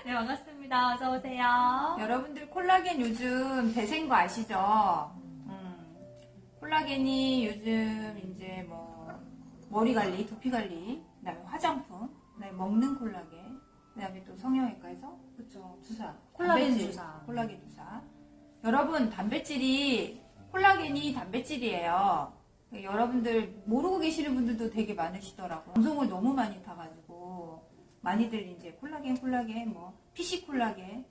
네, 반갑습니다. 어서오세요. 여러분들 콜라겐 요즘 대세인 거 아시죠? 콜라겐이 요즘 이제 뭐 머리 관리, 두피 관리, 그다음에 화장품, 그다음에 먹는 콜라겐, 그다음에 또 성형외과에서 그쵸 주사, 콜라겐 단백질, 주사. 콜라겐 주사. 여러분 단백질이 콜라겐이 단백질이에요. 여러분들 모르고 계시는 분들도 되게 많으시더라고요. 방송을 너무 많이 타가지고 많이들 이제 콜라겐, 뭐 PC 콜라겐,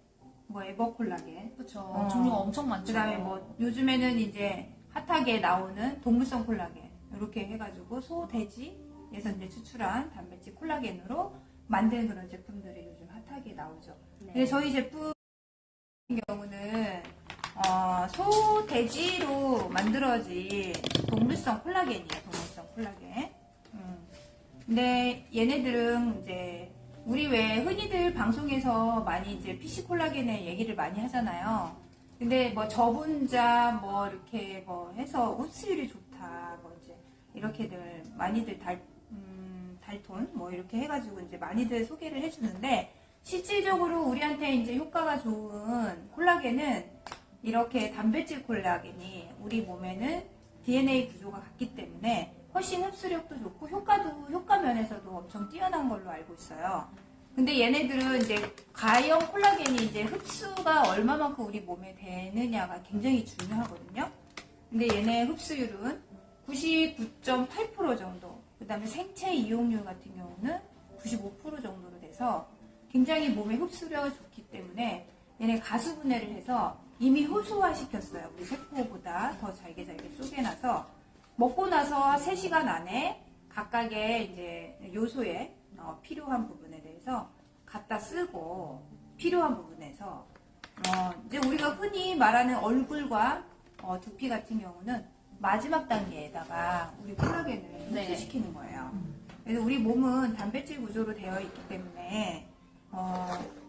뭐 에버 콜라겐, 그쵸. 종류가 엄청 많죠. 그다음에 뭐 요즘에는 이제 핫하게 나오는 동물성 콜라겐 이렇게 해가지고 소, 돼지에서 이제 추출한 단백질 콜라겐으로 만든 그런 제품들이 요즘 핫하게 나오죠. 네. 근데 저희 제품 같은 경우는 소, 돼지로 만들어진 동물성 콜라겐이에요. 동물성 콜라겐. 근데 얘네들은 이제 우리 왜 흔히들 방송에서 많이 이제 PC 콜라겐의 얘기를 많이 하잖아요. 근데 뭐 저분자 뭐 이렇게 뭐 해서 흡수율이 좋다 뭐 이제 이렇게들 많이들 달톤 뭐 이렇게 해가지고 이제 많이들 소개를 해주는데 실질적으로 우리한테 이제 효과가 좋은 콜라겐은 이렇게 단백질 콜라겐이 우리 몸에는 DNA 구조가 같기 때문에 훨씬 흡수력도 좋고 효과 면에서도 엄청 뛰어난 걸로 알고 있어요. 근데 얘네들은 이제 과형 콜라겐이 이제 흡수가 얼마만큼 우리 몸에 되느냐가 굉장히 중요하거든요. 근데 얘네 흡수율은 99.8% 정도, 그 다음에 생체 이용률 같은 경우는 95% 정도로 돼서 굉장히 몸의 흡수력이 좋기 때문에 얘네 가수분해를 해서 이미 효소화 시켰어요. 우리 세포보다 더 잘게 쪼개놔서 먹고 나서 3시간 안에 각각의 이제 요소에 필요한 부분에 대해서 갖다 쓰고 필요한 부분에서 이제 우리가 흔히 말하는 얼굴과 두피 같은 경우는 마지막 단계에다가 우리 콜라겐을 흡수시키는 거예요. 그래서 우리 몸은 단백질 구조로 되어 있기 때문에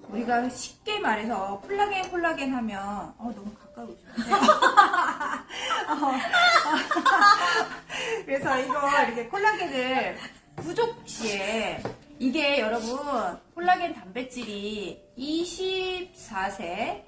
우리가 쉽게 말해서 콜라겐 하면 너무 가까이 오시는데 그래서 이거 이렇게 콜라겐을 부족 시에 이게 여러분 콜라겐 단백질이 24세의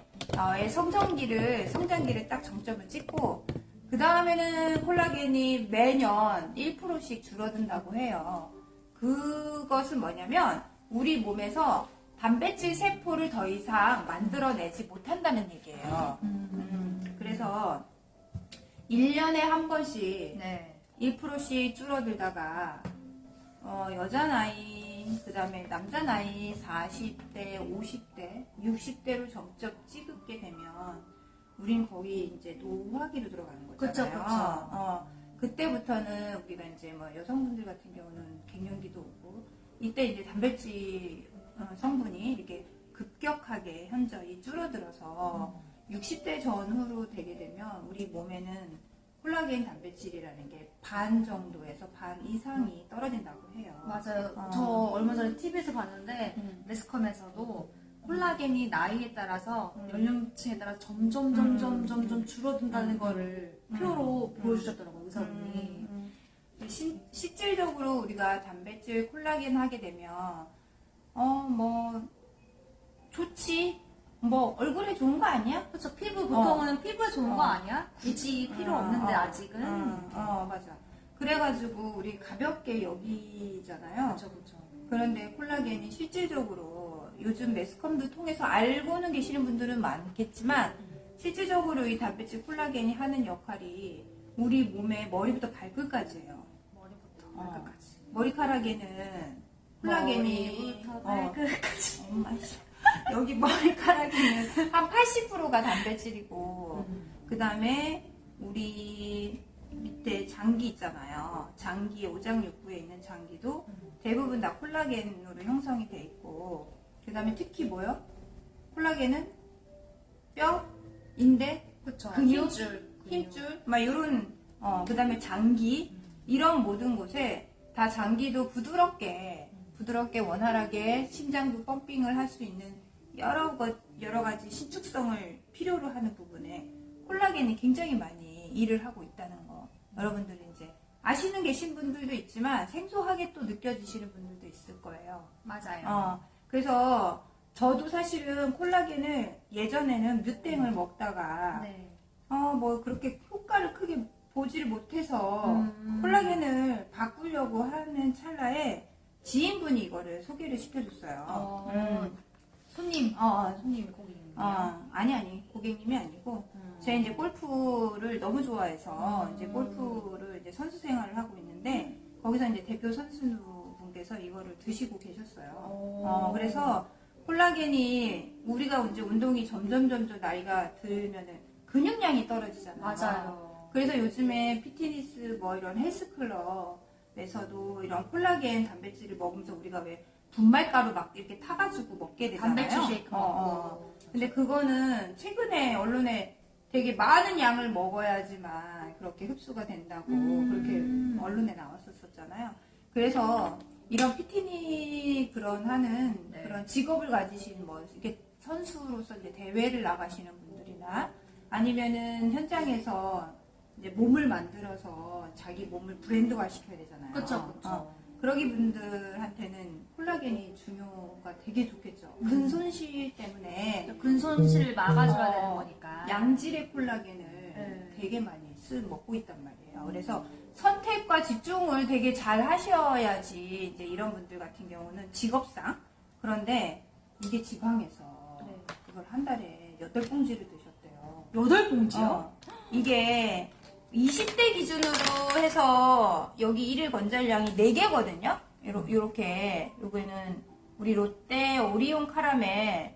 성장기를 딱 정점을 찍고 그 다음에는 콜라겐이 매년 1%씩 줄어든다고 해요. 그것은 뭐냐면 우리 몸에서 단백질 세포를 더 이상 만들어내지 못한다는 얘기예요. 그래서 1년에 한 번씩 1%씩 줄어들다가 여자 나이, 그 다음에 남자 나이 40대, 50대, 60대로 점점 찌긋게 되면 우린 거의 이제 노화기로 들어가는 거잖아요. 그쵸. 그때부터는 우리가 이제 뭐 여성분들 같은 경우는 갱년기도 오고 이때 이제 단백질 성분이 이렇게 급격하게 현저히 줄어들어서 60대 전후로 되게 되면 우리 몸에는 콜라겐 단백질이라는 게 반 정도에서 반 이상이 떨어진다고 해요. 맞아요. 저 얼마 전에 TV에서 봤는데 매스컴에서도 콜라겐이 나이에 따라서 연령층에 따라 점점 줄어든다는 거를 표로 보여주셨더라고요, 의사분이. 실질적으로 우리가 단백질 콜라겐 하게 되면 뭐 좋지. 뭐 얼굴에 좋은 거 아니야? 그렇죠. 피부 보통은 피부에 좋은 거 아니야? 굳이 필요 없는데 아직은. 맞아. 그래가지고 우리 가볍게 여기잖아요. 그렇죠. 그런데 콜라겐이 실질적으로 요즘 매스컴도 통해서 알고는 계시는 분들은 많겠지만 실질적으로 이 단백질 콜라겐이 하는 역할이 우리 몸의 머리부터 발끝까지예요. 머리부터 발끝까지. 머리카락에는 콜라겐이 머리부터 발끝까지. 여기 머리카락에는 한 80%가 단백질이고 그 다음에 우리 밑에 장기 있잖아요. 장기 오장육부에 있는 장기도 대부분 다 콜라겐으로 형성이 돼 있고 그 다음에 특히 뭐요? 콜라겐은 뼈, 인대, 근육, 힘줄 막 이런 그 다음에 장기 이런 모든 곳에 다 장기도 부드럽게 원활하게 심장도 펌핑을 할 수 있는 여러 가지 신축성을 필요로 하는 부분에 콜라겐이 굉장히 많이 일을 하고 있다는 거 여러분들이 이제 아시는 계신 분들도 있지만 생소하게 또 느껴지시는 분들도 있을 거예요. 맞아요. 그래서 저도 사실은 콜라겐을 예전에는 뮤땡을 먹다가 네. 뭐 그렇게 효과를 크게 보지를 못해서 음. 콜라겐을 바꾸려고 하는 찰나에 지인분이 이거를 소개를 시켜줬어요. 손님, 손님 고객님. 아니 고객님이 아니고 제가 이제 골프를 너무 좋아해서 이제 골프를 이제 선수 생활을 하고 있는데 거기서 이제 대표 선수분께서 이거를 드시고 계셨어요. 그래서 콜라겐이 우리가 이제 운동이 점점 나이가 들면은 근육량이 떨어지잖아요. 맞아요. 그래서 요즘에 피트니스 뭐 이런 헬스클럽에서도 이런 콜라겐 단백질을 먹으면서 우리가 왜 분말가루 막 이렇게 타가지고 먹게 되잖아요. 단백질 쉐이크 먹고. 근데 그거는 최근에 언론에 되게 많은 양을 먹어야지만 그렇게 흡수가 된다고 그렇게 언론에 나왔었잖아요. 그래서 이런 피트니 하는 네. 그런 직업을 가지신 뭐 이렇게 선수로서 이제 대회를 나가시는 분들이나 아니면은 현장에서 이제 몸을 만들어서 자기 몸을 브랜드화 시켜야 되잖아요. 그쵸. 그러기 분들한테는 콜라겐이 중요가 되게 좋겠죠. 근손실 때문에 근손실을 막아줘야 되는 거니까. 양질의 콜라겐을 되게 많이 먹고 있단 말이에요. 그래서 선택과 집중을 되게 잘 하셔야지 이제 이런 분들 같은 경우는 직업상 그런데 이게 지방에서 그걸 한 달에 8봉지를 드셨대요. 8봉지요? 이게 20대 기준으로 해서 여기 1일 권장량이 4개거든요. 요렇게 요거는 우리 롯데 오리온 카라멜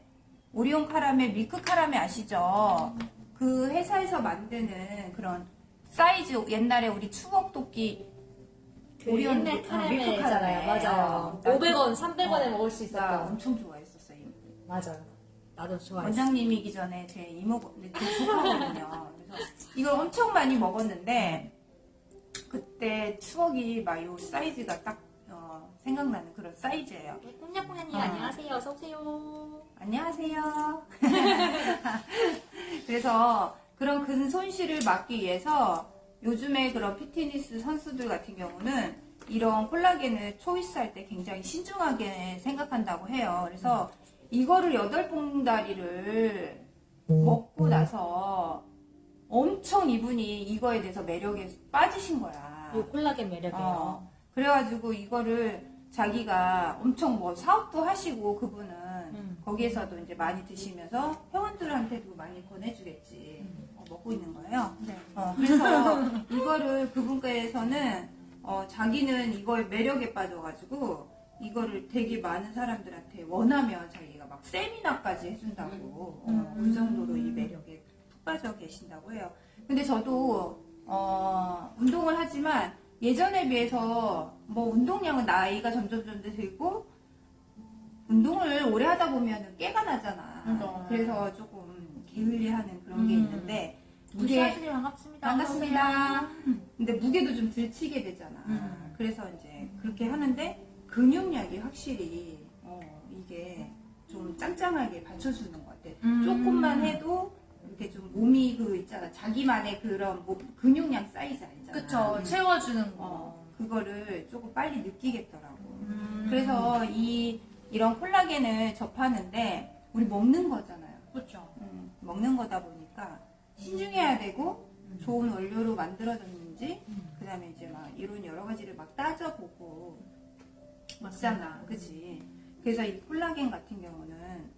밀크 카라멜 아시죠? 그 회사에서 만드는 그런 사이즈 옛날에 우리 추억 도끼 오리온 밀크 카라멜이잖아요. 맞아요. 500원, 300원에 먹을 수 나 있었던. 엄청 좋아했었어요. 맞아요. 나도 좋아했어. 원장님이기 전에 제 조카거든요. 그래서 이걸 엄청 많이 먹었는데 그때 추억이 막 요 사이즈가 딱 생각나는 그런 사이즈예요. 꼼냥꼼냥님 안녕하세요. 어서 오세요. 안녕하세요. 그래서 그런 근손실을 막기 위해서 요즘에 그런 피트니스 선수들 같은 경우는 이런 콜라겐을 초이스할 때 굉장히 신중하게 생각한다고 해요. 그래서 이거를 8봉다리를 먹고 나서 엄청 이분이 이거에 대해서 매력에 빠지신 거야. 이 콜라겐 매력이에요. 그래가지고 이거를 자기가 엄청 뭐 사업도 하시고 그분은 거기에서도 이제 많이 드시면서 회원들한테도 많이 권해주겠지. 먹고 있는 거예요. 네. 그래서 이거를 그분께서는 자기는 이거의 매력에 빠져가지고 이거를 되게 많은 사람들한테 원하면 자기가 막 세미나까지 해준다고 그 정도로 이 매력에 푹 빠져 계신다고 해요. 근데 저도 운동을 하지만 예전에 비해서 뭐 운동량은 나이가 점점 들고 운동을 오래 하다 보면 깨가 나잖아. 그래서 조금 게을리하는 그런 게 있는데 무시하시니 반갑습니다. 반갑습니다. 근데 무게도 좀 들치게 되잖아. 그래서 이제 그렇게 하는데 근육량이 확실히 이게 좀 짱짱하게 받쳐주는 것 같아. 조금만 해도 이렇게 좀 몸이 그 있잖아. 자기만의 그런 근육량 사이즈 알잖아. 그쵸. 채워주는 거. 그거를 조금 빨리 느끼겠더라고. 그래서 이런 콜라겐을 접하는데 우리 먹는 거잖아요. 그쵸. 먹는 거다 보니까 신중해야 되고 좋은 원료로 만들어졌는지 그 다음에 이제 막 이런 여러 가지를 막 따져보고 먹잖아. 그치? 그래서 이 콜라겐 같은 경우는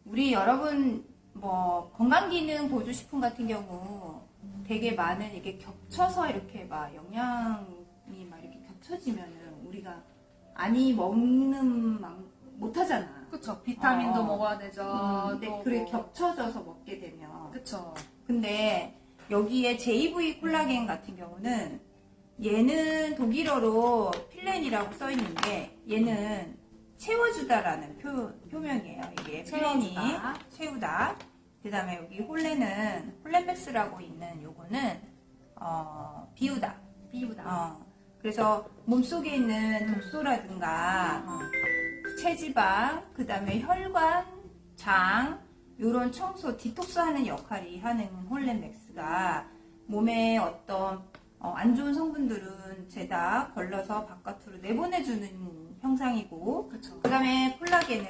우리 여러분 뭐 건강기능 보조식품 같은 경우 되게 많은 이렇게 겹쳐서 이렇게 막 영양이 막 이렇게 겹쳐지면은 우리가 많이 먹는 못하잖아. 그쵸. 비타민도 먹어야 되죠. 근데 또 그게 뭐. 겹쳐져서 먹게 되면 그쵸. 근데 여기에 JV 콜라겐 같은 경우는 얘는 독일어로 필렌이라고 써 있는데 얘는 채워주다라는 표명이에요. 이게 필렌이 채우다. 그 다음에 여기 홀렌맥스라고 있는 요거는 비우다. 그래서 몸속에 있는 독소라든가 체지방, 그 다음에 혈관, 장 요런 청소, 디톡스하는 역할이 하는 홀렌맥스가 몸에 어떤 안 좋은 성분들은 죄다 걸러서 바깥으로 내보내주는 형상이고 그쵸. 그 다음에 콜라겐은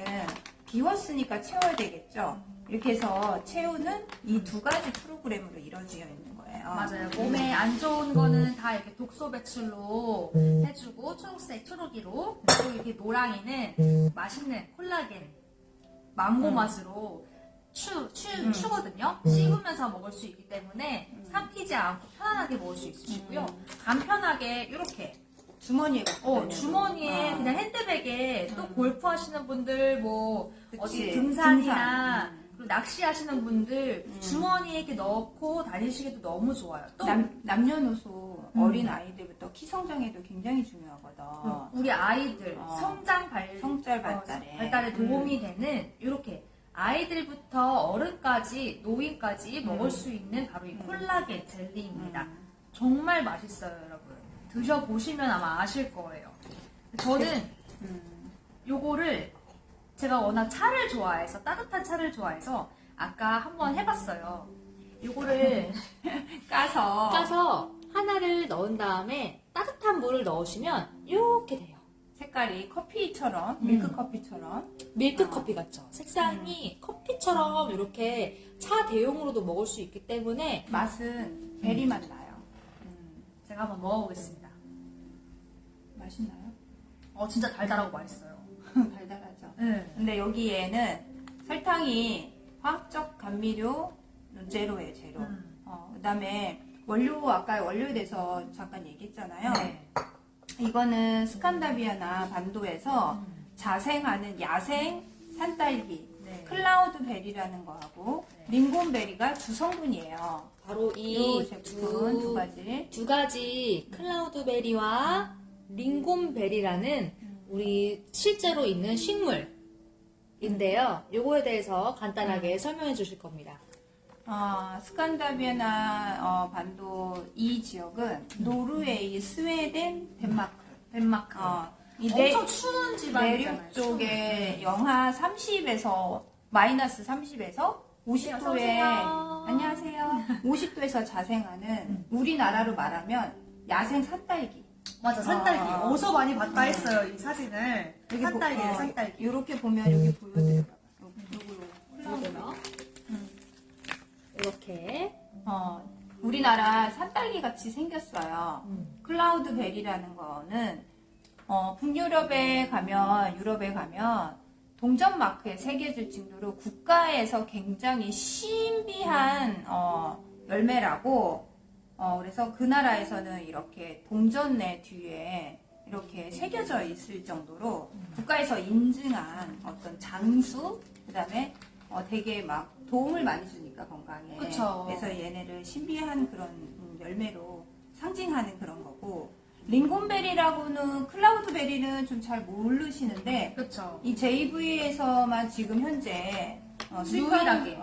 비웠으니까 채워야 되겠죠. 이렇게 해서 채우는 이 두 가지 프로그램으로 이루어져 있는 거예요. 맞아요. 몸에 안 좋은 거는 다 이렇게 독소 배출로 해주고 초록색 초록이로 그리고 이렇게 노랑이는 맛있는 콜라겐 망고 맛으로 추거든요. 씹으면서 먹을 수 있기 때문에 삼키지 않고 편안하게 먹을 수 있으시고요. 간편하게 이렇게 주머니에 주머니에 그냥 핸드백에 또 골프 하시는 분들 뭐 그치. 어디 등산이나 등산. 그리고 낚시하시는 분들 주머니에 이렇게 넣고 다니시기도 너무 좋아요. 또 남녀노소 어린 아이들부터 키 성장에도 굉장히 중요하거든. 우리 아이들 성장 발달에 도움이 되는 이렇게 아이들부터 어른까지 노인까지 먹을 수 있는 바로 이 콜라겐 젤리입니다. 정말 맛있어요, 여러분. 드셔보시면 아마 아실 거예요. 저는 요거를 제가 워낙 차를 좋아해서 따뜻한 차를 좋아해서 아까 한번 해봤어요. 요거를 까서 하나를 넣은 다음에 따뜻한 물을 넣으시면 이렇게 돼요. 색깔이 커피처럼 밀크 커피처럼 밀크 커피 같죠? 색상이 커피처럼 이렇게 차 대용으로도 먹을 수 있기 때문에 맛은 베리 맛 나요. 제가 한번 먹어보겠습니다. 맛있나요? 진짜 달달하고 맛있어요. 달달하죠. 네. 근데 여기에는 설탕이 화학적 감미료 제로예요, 제로. 그다음에 아까 원료에 대해서 잠깐 얘기했잖아요. 네. 이거는 스칸다비아나 반도에서 자생하는 야생 산딸기, 네. 클라우드 베리라는 거하고 네. 링곤베리가 주성분이에요. 바로 이 이 제품은 두 가지. 두 가지 클라우드베리와 링곤베리라는 우리 실제로 있는 식물인데요. 요거에 대해서 간단하게 설명해 주실 겁니다. 스칸다비아나 반도 이 지역은 노르웨이, 스웨덴, 덴마크. 엄청 추운 지방이잖아요. 내륙 쪽에 영하 30에서 마이너스 30에서 50도에 안녕하세요. 50도에서 자생하는 우리나라로 말하면 야생 산딸기. 맞아, 산딸기. 어디서 많이 봤다 했어요, 이 사진을. 산딸기예요, 산딸기. 이렇게 보면 여기 보여드려요. 보여요. 이렇게 우리나라 산딸기 같이 생겼어요. 클라우드 베리라는 거는 북유럽에 가면 유럽에 가면 동전 마크에 새겨질 정도로 국가에서 굉장히 신비한 열매라고 그래서 그 나라에서는 이렇게 동전의 뒤에 이렇게 새겨져 있을 정도로 국가에서 인증한 어떤 장수 그다음에 되게 막 도움을 많이 주니까 건강에. 그쵸. 그래서 얘네를 신비한 그런 열매로 상징하는 그런 거고 링곤베리라고는 클라우드베리는 좀 잘 모르시는데 그쵸. 이 JV에서만 지금 현재 유일하게.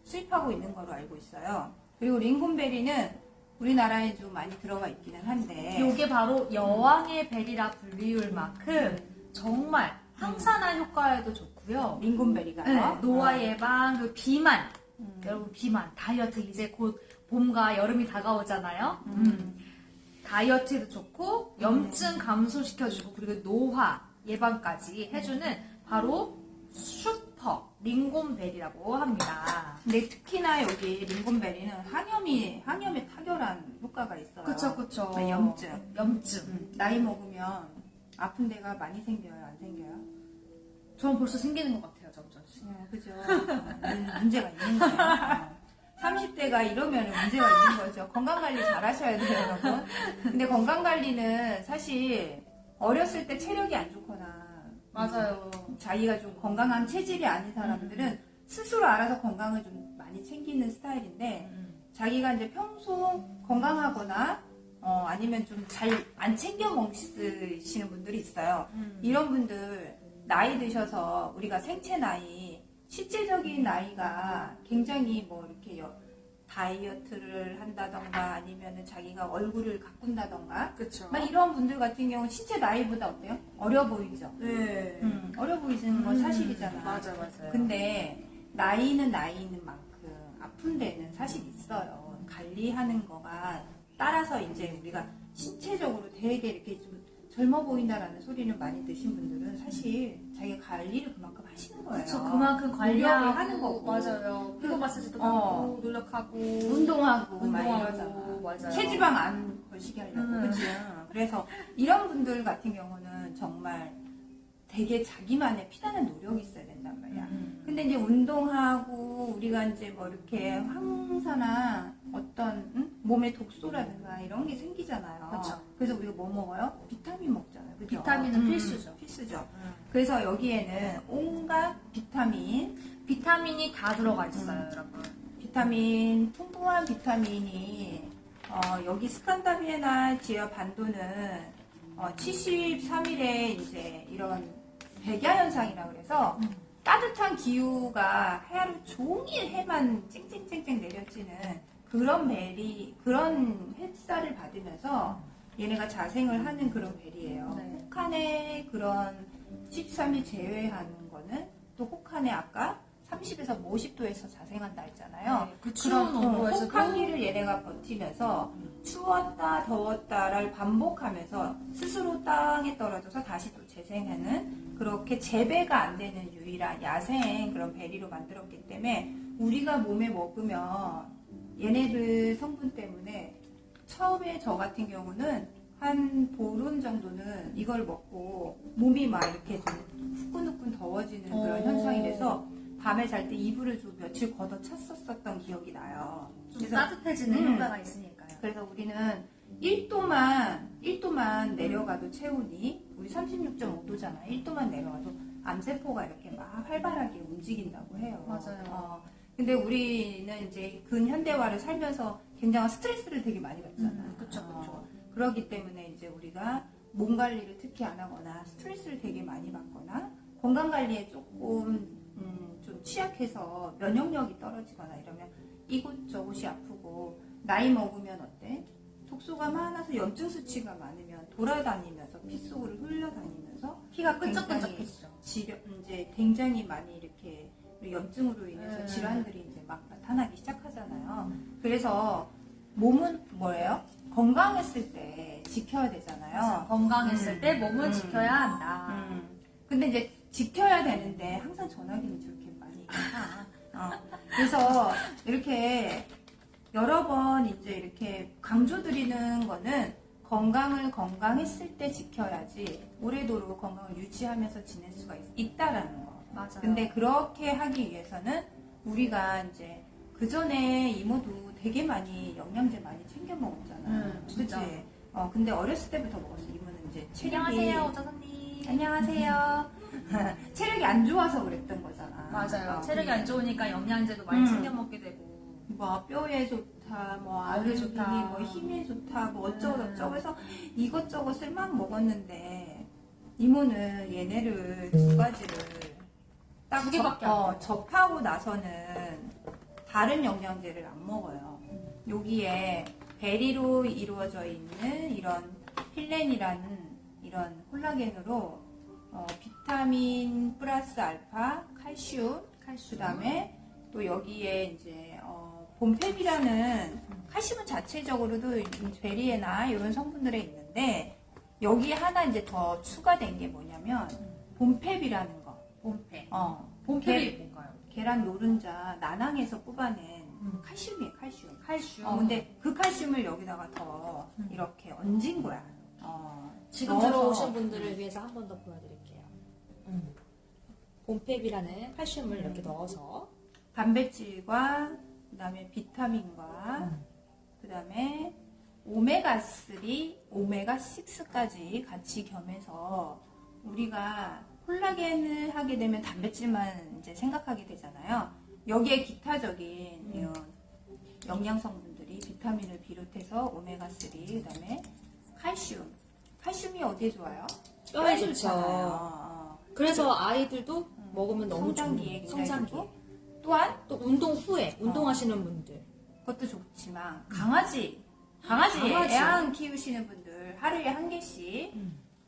수입하고 있는 거로 알고 있어요. 그리고 링곤베리는 우리나라에 좀 많이 들어가 있기는 한데 요게 바로 여왕의 베리라 불리울 만큼 정말 항산화 효과에도 좋고요. 링곤베리가요. 네, 노화 예방, 그 비만. 여러분 비만, 다이어트 이제 곧 봄과 여름이 다가오잖아요. 다이어트에도 좋고 염증 감소시켜주고 그리고 노화 예방까지 해주는 바로 슈퍼 링곤베리라고 합니다. 근데 특히나 여기 링곤베리는 항염에 탁월한 효과가 있어요. 그쵸. 염증. 나이 먹으면 아픈 데가 많이 생겨요, 안 생겨요? 저는 벌써 생기는 것 같아요, 점점. 그죠. 문제가 있는 거예요. 30대가 이러면 문제가 있는 거죠. 건강관리 잘 하셔야 돼요, 여러분. 근데 건강관리는 사실 어렸을 때 체력이 안 좋거나 맞아요. 자기가 좀 건강한 체질이 아닌 사람들은 스스로 알아서 건강을 좀 많이 챙기는 스타일인데 자기가 이제 평소 건강하거나 아니면 좀 잘 안 챙겨 먹으시는 분들이 있어요. 이런 분들 나이 드셔서 우리가 생체 나이, 실제적인 나이가 굉장히 뭐 이렇게 다이어트를 한다던가 아니면은 자기가 얼굴을 가꾼다던가 그쵸. 막 이런 분들 같은 경우는 실제 나이보다 어때요? 어려 보이죠? 네. 어려 보이시는 건 사실이잖아. 맞아요. 근데 나이는 나이는 만큼 아픈 데는 사실 있어요. 관리하는 거가 따라서 이제 우리가 신체적으로 되게 이렇게 좀 젊어 보인다라는 소리는 많이 드신 분들은 사실 자기가 관리를 그만큼 하시는 거예요. 그렇죠. 그만큼 노력을 관리하고 하는 거고. 맞아요. 피부 마사지도 받고 노력하고 운동하고 막 운동하고, 이러잖아. 맞아요. 체지방 안 걸시게 하려고. 그치? 그래서 이런 분들 같은 경우는 정말 되게 자기만의 피나는 노력이 있어야 된단 말이야. 근데 이제 운동하고 우리가 이제 뭐 이렇게 항산화 어떤 몸에 독소라든가 이런 게 생기잖아요. 그쵸. 그래서 우리가 뭐 먹어요? 비타민 먹잖아요. 그죠? 비타민은 필수죠. 필수죠. 그래서 여기에는 온갖 비타민이 다 들어가 있어요, 여러분. 풍부한 비타민이 여기 스칸다비에나 지하 반도는 73일에 이제 이런 백야 현상이라고 그래서 따뜻한 기후가 하루 종일 해만 쨍쨍쨍쨍 내려지는 그런 햇살을 받으면서 얘네가 자생을 하는 그런 벨이에요. 네. 혹한의 그런 13일 제외하는 거는 또 혹한의 아까 30에서 50도에서 자생한다 했잖아요. 네, 그 추운 온도에서도 혹한기를 얘네가 버티면서 추웠다 더웠다를 반복하면서 스스로 땅에 떨어져서 다시 또 재생하는 그렇게 재배가 안 되는 유일한 야생 그런 베리로 만들었기 때문에 우리가 몸에 먹으면 얘네들 성분 때문에 처음에 저 같은 경우는 한 보름 정도는 이걸 먹고 몸이 막 이렇게 좀 후끈후끈 더워지는 그런 현상이 돼서 밤에 잘 때 이불을 좀 며칠 걷어 찼었던 기억이 나요. 좀 따뜻해지는 효과가 있으니까요. 그래서 우리는 1도만 내려가도 체온이 우리 36.5도잖아. 1도만 내려가도 암세포가 이렇게 막 활발하게 움직인다고 해요. 맞아요. 근데 우리는 이제 근현대화를 살면서 굉장한 스트레스를 되게 많이 받잖아. 그쵸. 그렇기 때문에 이제 우리가 몸 관리를 특히 안 하거나 스트레스를 되게 많이 받거나 건강 관리에 조금 좀 취약해서 면역력이 떨어지거나 이러면 이곳저곳이 아프고 나이 먹으면 어때? 독소가 많아서 염증 수치가 많으면 돌아다니면서 피 속으로 흘러다니면서 피가 끈적끈적해지죠. 이제 굉장히 많이 이렇게 염증으로 인해서 네. 질환들이 이제 막 나타나기 시작하잖아요. 그래서 몸은 뭐예요? 건강했을 때 지켜야 되잖아요. 건강했을 때 몸을 지켜야 한다. 근데 이제 지켜야 되는데 항상 전화기는 저렇게 많이 그래서 이렇게 여러 번 이제 이렇게 강조드리는 거는 건강했을 때 지켜야지 오래도록 건강을 유지하면서 지낼 수가 있다라는 거. 맞아요. 근데 그렇게 하기 위해서는 우리가 이제 그 전에 이모도 되게 많이 영양제 많이 챙겨 먹었잖아. 진짜. 그치? 근데 어렸을 때부터 먹었어. 이모는 이제 체력이 안녕하세요, 오자선님. 안녕하세요. 체력이 안 좋아서 그랬던 거잖아. 맞아요. 체력이 안 좋으니까 영양제도 많이 챙겨 먹게 되고. 뭐 뼈에 좋다, 뭐 알이 알이 좋다. 좋다, 뭐 힘에 좋다, 뭐 어쩌고저쩌고 해서 이것저것을 막 먹었는데 이모는 얘네를 두 가지를 딱 두 개밖에 안 먹어요. 접하고 나서는 다른 영양제를 안 먹어요. 여기에 베리로 이루어져 있는 이런 필렌이라는 이런 콜라겐으로 비타민 플러스 알파, 칼슘, 그 다음에 또 여기에 이제 봄펩이라는 칼슘은 자체적으로도 이 베리에나 이런 성분들에 있는데 여기에 하나 이제 더 추가된 게 뭐냐면 봄펩이라는 거. 봄페. 봄펩이 뭔가요? 계란 노른자 난항에서 뽑아낸 칼슘이에요, 칼슘. 칼슘. 근데 그 칼슘을 여기다가 더 이렇게 얹은 거야. 지금 넣어서. 들어오신 분들을 위해서 한 번 더 보여드릴게요. 봄펩이라는 칼슘을 이렇게 넣어서 단백질과 그다음에 비타민과 그다음에 오메가3, 오메가6까지 같이 겸해서 우리가 콜라겐을 하게 되면 단백질만 이제 생각하게 되잖아요. 여기에 기타적인 이런 영양 성분들이 비타민을 비롯해서 오메가3, 그다음에 칼슘. 칼슘이 어디에 좋아요? 뼈에 뼈에 좋죠. 좋잖아요. 그래서 아이들도 먹으면 너무 성장기에 좋은 굉장히 성장기. 좋고 또한 또 운동 후에 운동하시는 분들 그것도 좋지만 강아지 애완 키우시는 분들 하루에 한 개씩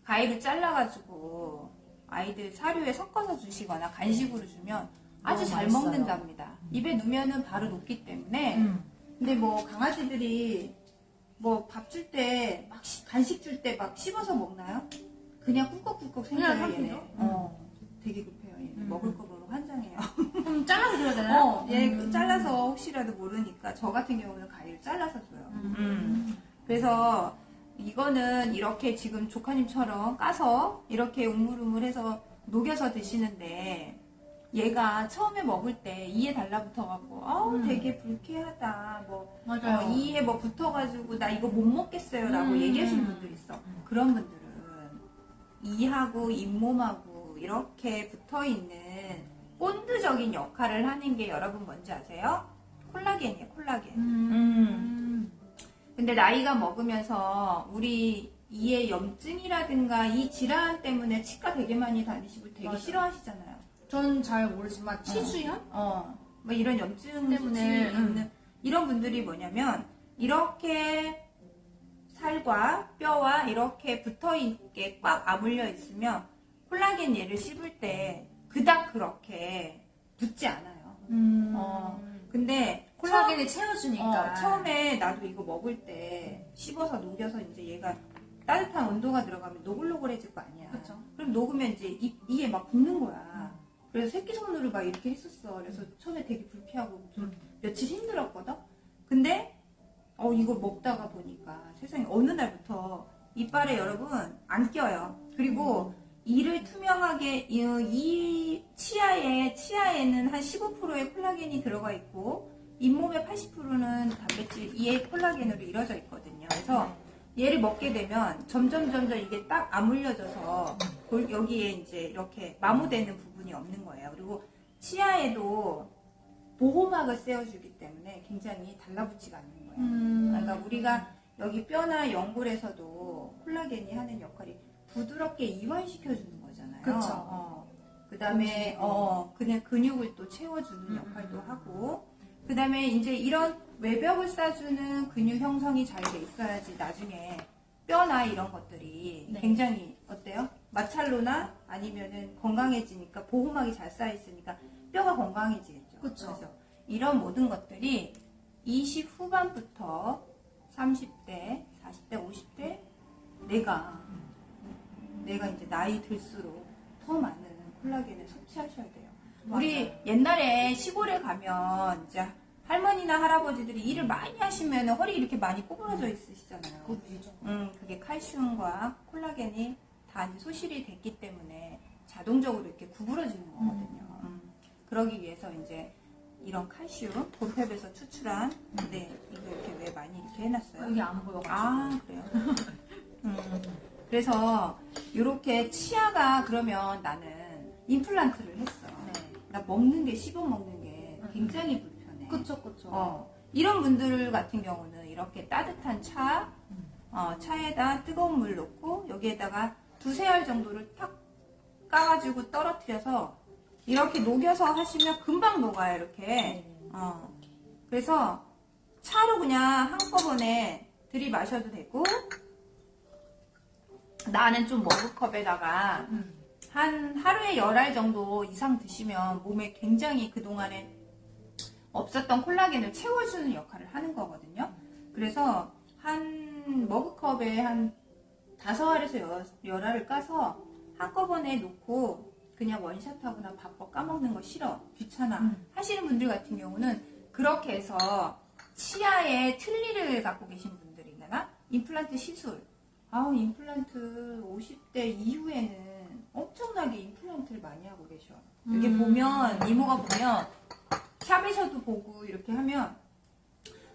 가위로 잘라가지고 아이들 사료에 섞어서 주시거나 간식으로 주면 아주 너무 잘 맛있어요. 먹는답니다. 입에 넣으면은 바로 녹기 때문에. 근데 뭐 강아지들이 뭐 밥 줄 때 막 간식 줄 때 막 씹어서 먹나요? 그냥 꿀꺽꿀꺽 생겨요, 그냥 얘네. 삼키죠? 되게 급해요, 얘네. 먹을 거 보면 환장해요. 그럼 잘라서 줘야 되나요? 얘 잘라서 혹시라도 모르니까 저 같은 경우는 가위를 잘라서 줘요. 그래서 이거는 이렇게 지금 조카님처럼 까서 이렇게 우물우물해서 녹여서 드시는데 얘가 처음에 먹을 때 이에 달라붙어갖고 아우 되게 불쾌하다 뭐 맞아요. 이에 뭐 붙어가지고 나 이거 못 먹겠어요 라고 얘기하시는 분들 있어. 그런 분들은 이하고 잇몸하고 이렇게 붙어있는 본드적인 역할을 하는 게 여러분 뭔지 아세요? 콜라겐이에요, 콜라겐. 근데 나이가 먹으면서 우리 이의 염증이라든가 이 질환 때문에 치과 되게 많이 다니시고 되게 맞아요. 싫어하시잖아요. 전 잘 모르지만 치수염? 뭐 이런 염증 때문에, 수치 있는 이런 분들이 뭐냐면 이렇게 살과 뼈와 이렇게 붙어있게 꽉 아물려 있으면 콜라겐 얘를 씹을 때 그닥 그렇게 붙지 않아요. 근데 콜라겐이 채워주니까. 처음에 나도 이거 먹을 때 씹어서 녹여서 이제 얘가 따뜻한 온도가 들어가면 노글노글해질 거 아니야. 그쵸. 그럼 녹으면 이제 이에 막 붙는 거야. 그래서 새끼손으로 막 이렇게 했었어. 그래서 처음에 되게 불쾌하고 좀 며칠 힘들었거든. 근데 이거 먹다가 보니까 세상에 어느 날부터 이빨에 여러분 안 껴요. 그리고 이를 투명하게 이 치아에는 한 15%의 콜라겐이 들어가 있고 잇몸의 80%는 단백질 이의 콜라겐으로 이루어져 있거든요. 그래서 얘를 먹게 되면 점점 이게 딱 아물려져서 여기에 이제 이렇게 마모되는 부분이 없는 거예요. 그리고 치아에도 보호막을 세워주기 때문에 굉장히 달라붙지가 않는 거예요. 그러니까 우리가 여기 뼈나 연골에서도 콜라겐이 하는 역할이 부드럽게 이완시켜주는 거잖아요. 그쵸. 그 다음에 그냥 근육을 또 채워주는 역할도 하고 그 다음에 이제 이런 외벽을 쌓아주는 근육 형성이 잘 돼 있어야지 나중에 뼈나 이런 것들이 네. 굉장히 어때요? 마찰로나 아니면은 건강해지니까 보호막이 잘 쌓여 있으니까 뼈가 건강해지겠죠. 그쵸. 그래서 이런 모든 것들이 20 후반부터 30대, 40대, 50대 내가 이제 나이 들수록 더 많은 콜라겐을 섭취하셔야 돼요. 우리 옛날에 시골에 가면 이제 할머니나 할아버지들이 일을 많이 하시면 허리 이렇게 많이 꼬부러져 있으시잖아요. 그게 칼슘과 콜라겐이 다 이제 소실이 됐기 때문에 자동적으로 이렇게 구부러지는 거거든요. 그러기 위해서 이제 이런 칼슘, 본펩에서 추출한, 네, 이거 이렇게 왜 많이 이렇게 해놨어요? 여기 안 보여가지고. 아, 그래요? 그래서 이렇게 치아가 그러면 나는 임플란트를 했어. 나 먹는 게 씹어 먹는 게 굉장히 불편해. 그쵸. 이런 분들 같은 경우는 이렇게 따뜻한 차에다 뜨거운 물 넣고 여기에다가 2-3알 정도를 탁 까가지고 떨어뜨려서 이렇게 녹여서 하시면 금방 녹아요, 이렇게. 그래서 차로 그냥 한꺼번에 들이마셔도 되고 나는 좀 머그컵에다가 한 하루에 10알 정도 이상 드시면 몸에 굉장히 그동안에 없었던 콜라겐을 채워주는 역할을 하는 거거든요. 그래서 한 머그컵에 한 5알에서 10알을 까서 한꺼번에 놓고 그냥 원샷하고 나 바빠 까먹는 거 싫어 귀찮아 하시는 분들 같은 경우는 그렇게 해서 치아에 틀니를 갖고 계신 분들이나 임플란트 시술 임플란트 50대 이후에는 엄청나게 임플란트를 많이 하고 계셔. 여기 보면 이모가 보면 샵에서도 보고 이렇게 하면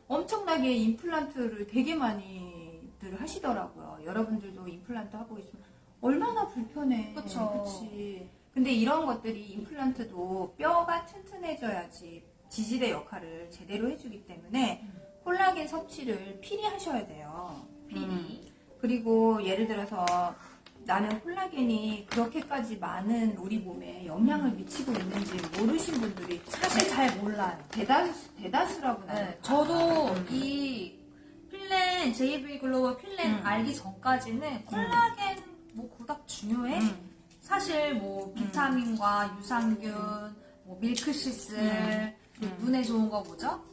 엄청나게 임플란트를 되게 많이들 하시더라고요. 여러분들도 임플란트 하고 계시면 얼마나 불편해. 그쵸. 그치. 근데 이런 것들이 임플란트도 뼈가 튼튼해져야지 지지대 역할을 제대로 해주기 때문에 콜라겐 섭취를 필히 하셔야 돼요. 그리고 예를 들어서 나는 콜라겐이 그렇게까지 많은 우리 몸에 영향을 미치고 있는지 모르신 분들이 사실 잘 몰라요. 대다수라고 나는. 네, 저도 이 필렌, JB 글로벌 필렌 알기 전까지는 콜라겐 뭐 그닥 중요해? 사실 뭐 비타민과 유산균, 뭐 밀크시슬, 눈에 좋은 거 뭐죠?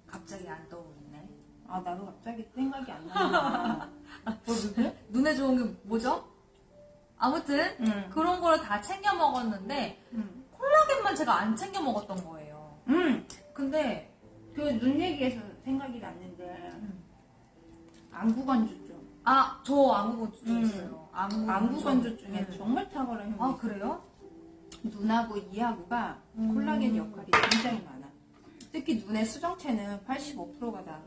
갑자기 안 떠오르네. 나도 갑자기 생각이 안 나네. 눈에 좋은 게 뭐죠? 아무튼 그런 거를 다 챙겨 먹었는데 콜라겐만 제가 안 챙겨 먹었던 거예요. 근데 그 눈 얘기해서 생각이 났는데 안구건조증. 아, 저 안구건조증 있어요. 안구건조증에 정말 탁월한 아, 형이 그래요? 눈하고 이하고가 콜라겐 역할이 굉장히 많아. 특히 눈의 수정체는 85%가 다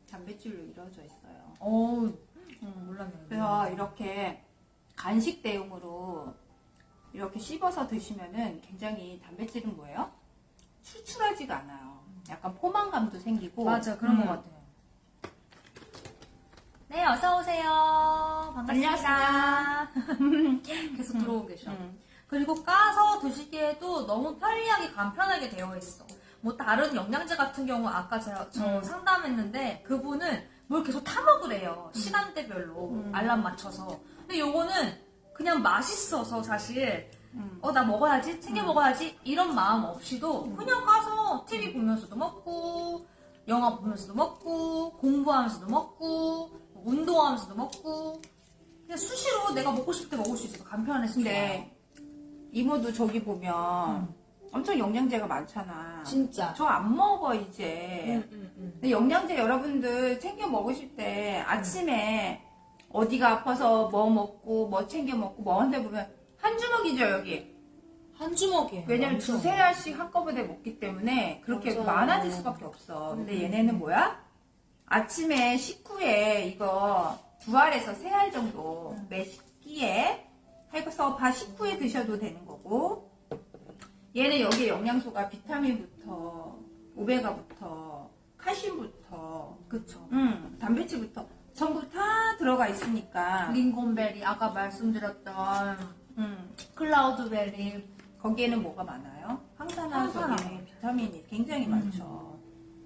단백질로 이루어져 있어요. 어우, 몰랐네요. 그래서 이렇게 간식 대용으로 이렇게 씹어서 드시면은 굉장히 단백질은 뭐예요? 출출하지가 않아요. 약간 포만감도 생기고. 맞아, 그런 것 같아요. 네, 어서오세요. 반갑습니다. 계속 들어오고 계셔. 그리고 까서 드시기에도 너무 편리하게 간편하게 되어 있어. 뭐 다른 영양제 같은 경우 아까 저 상담했는데 그분은 뭘 계속 타 먹으래요. 시간대별로 알람 맞춰서. 근데 요거는 그냥 맛있어서 사실 나 먹어야지, 챙겨 먹어야지 이런 마음 없이도 그냥 가서 TV 보면서도 먹고 영화 보면서도 먹고 공부하면서도 먹고 운동하면서도 먹고 그냥 수시로 내가 먹고 싶을 때 먹을 수 있어서 간편해서 좋아요. 근데 이모도 저기 보면 엄청 영양제가 많잖아. 진짜. 저 안 먹어 이제. 근데 영양제 여러분들 챙겨 먹으실 때 아침에 어디가 아파서 뭐 먹고 뭐 챙겨 먹고 뭐 한데 보면 한 주먹이죠 여기. 한 주먹이에요. 왜냐면 완전. 두세 알씩 한꺼번에 먹기 때문에 그렇게 맞아요. 많아질 수밖에 없어. 근데 얘네는 뭐야? 아침에 식후에 이거 2알에서 3알 정도 매 식기에 해서 식후에 드셔도 되는 거고, 얘는 여기에 영양소가 비타민부터 오메가부터 칼슘부터 그쵸. 단백질부터 전부 다 들어가 있으니까 링곤베리 아까 말씀드렸던 클라우드베리 거기에는 뭐가 많아요? 항산화 항산화. 속에 비타민이 굉장히 많죠.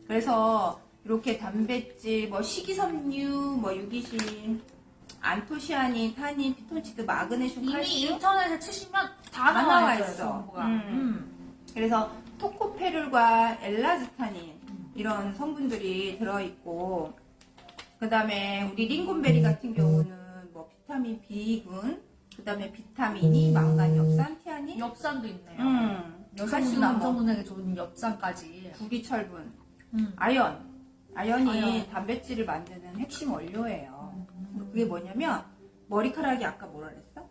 그래서 이렇게 단백질, 뭐 식이섬유, 뭐 유기신, 안토시아닌, 타닌, 피톤치드, 마그네슘, 이미 칼슘 인터넷에 치시면 다 다 나와 나와 있어요. 있어. 정보가. 그래서 토코페룰과 엘라지타닌 이런 성분들이 들어있고, 그 다음에 우리 링곤베리 같은 경우는 뭐 비타민 B군, 그 다음에 비타민이 망간, 엽산, 티아닌, 엽산도 있네요. 칼슘, 여성분 남성분에게 좋은 엽산까지. 구리철분, 아연이 아연. 단백질을 만드는 핵심 원료예요. 그게 뭐냐면 머리카락이 아까 뭐라 그랬어?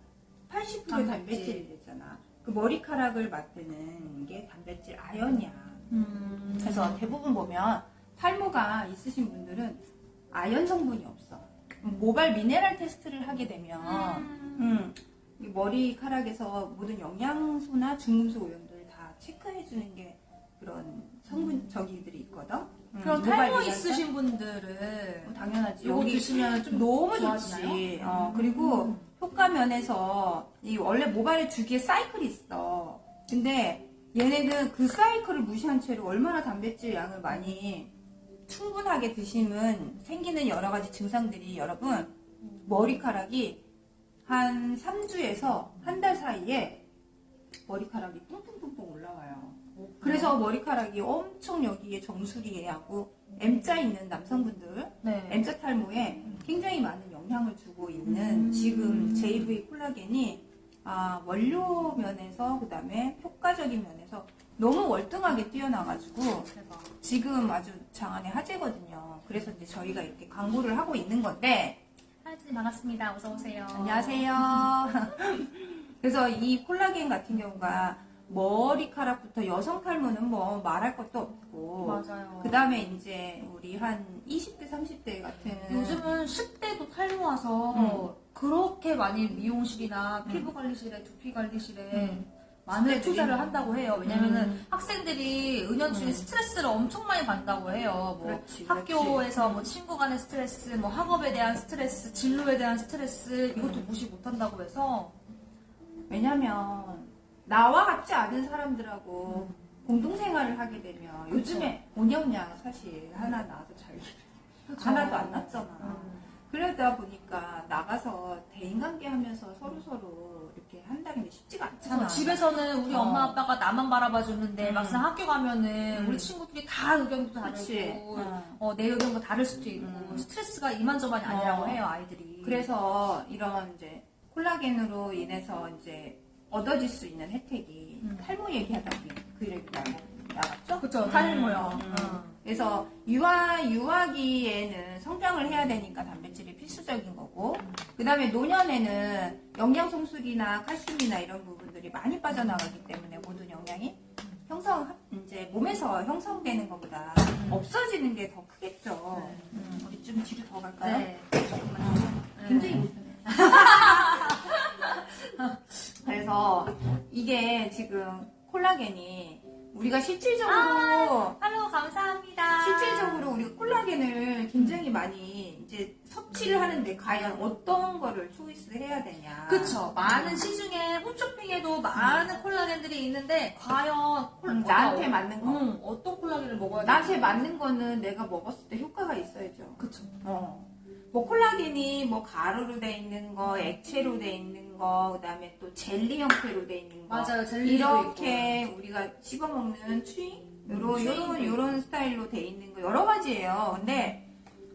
80% 단백질. 단백질이 됐잖아. 그 머리카락을 만드는 게 단백질 아연이야. 그래서 대부분 보면 탈모가 있으신 분들은 아연 성분이 없어. 모발 미네랄 테스트를 하게 되면 이 머리카락에서 모든 영양소나 중금속 오염들을 다 체크해주는 게 그런 성분 저기들이 있거든. 그럼 모발 탈모 미네랄 있으신 분들은 당연하지. 이거 여기 드시면 좀 너무 좋아지나요? 좋지. 그리고 효과 면에서 이 원래 모발의 주기에 사이클이 있어. 근데 얘네는 그 사이클을 무시한 채로 얼마나 단백질 양을 많이 충분하게 드시면 생기는 여러 가지 증상들이 여러분 머리카락이 한 3주에서 한 달 사이에 머리카락이 뿡뿡뿡뿡 올라와요. 그래서 머리카락이 엄청 여기에 정수리하고 M자 있는 남성분들 네. M자 탈모에 굉장히 많은 영향을 주고 있는 지금 JV 콜라겐이 원료 면에서 그 다음에 효과적인 면에서 너무 월등하게 뛰어나가지고 대박. 지금 아주 장안의 화제거든요. 그래서 이제 저희가 이렇게 광고를 하고 있는 건데 하이즈님 반갑습니다. 어서 오세요. 안녕하세요. 그래서 이 콜라겐 같은 경우가 머리카락부터 여성 탈모는 뭐 말할 것도 없고 맞아요. 그 다음에 이제 우리 한 20대 30대 같은 요즘은 10대도 탈모 와서 그렇게 많이 미용실이나 피부관리실에 두피관리실에 많은 10대들이? 투자를 한다고 해요. 왜냐면은 학생들이 은연중에 스트레스를 엄청 많이 받는다고 해요. 뭐 그렇지, 학교에서 뭐 친구 간의 스트레스, 뭐 학업에 대한 스트레스, 진로에 대한 스트레스 이것도 무시 못한다고 해서 왜냐면 나와 같지 않은 사람들하고 공동생활을 하게 되면 요즘에 온영냐 사실 하나 낳아도 잘 그쵸. 하나도 안 낳잖아. 그러다 보니까 나가서 대인관계 하면서 서로서로 이렇게 한다는 게 쉽지가 않잖아. 집에서는 우리 엄마 아빠가 나만 바라봐 주는데 막상 학교 가면은 우리 친구들이 다 의견도 그치. 다르고 내 의견도 다를 수도 있고 스트레스가 이만저만이 아니라고 해요 아이들이. 그래서 이런 이제 콜라겐으로 인해서 이제 얻어질 수 있는 혜택이 탈모 얘기하다 보니 그 얘기 나갔죠? 그쵸, 탈모요. 그래서 유아기에는 성장을 해야 되니까 단백질이 필수적인 거고, 그 다음에 노년에는 영양송술이나 칼슘이나 이런 부분들이 많이 빠져나가기 때문에 모든 영양이 이제 몸에서 형성되는 것보다 없어지는 게 더 크겠죠. 우리 좀 뒤로 더 갈까요? 네. 굉장히 못하네. 그래서 이게 지금 콜라겐이 우리가 실질적으로 할로 감사합니다. 실질적으로 우리가 콜라겐을 굉장히 많이 이제 섭취를 하는데 과연 어떤 거를 초이스를 해야 되냐. 그쵸. 많은 시중에 홈쇼핑에도 많은 콜라겐들이 있는데 과연 나한테 맞는 거. 어떤 콜라겐을 먹어야 나한테 맞는 거는 내가 먹었을 때 효과가 있어야죠. 그쵸. 뭐 콜라겐이 뭐 가루로 돼 있는 거, 액체로 돼 있는 거, 그다음에 또 젤리 형태로 돼 있는 거. 맞아요. 젤리도 이렇게 있고. 우리가 씹어 먹는 요런 스타일로 돼 있는 거 여러 가지예요. 근데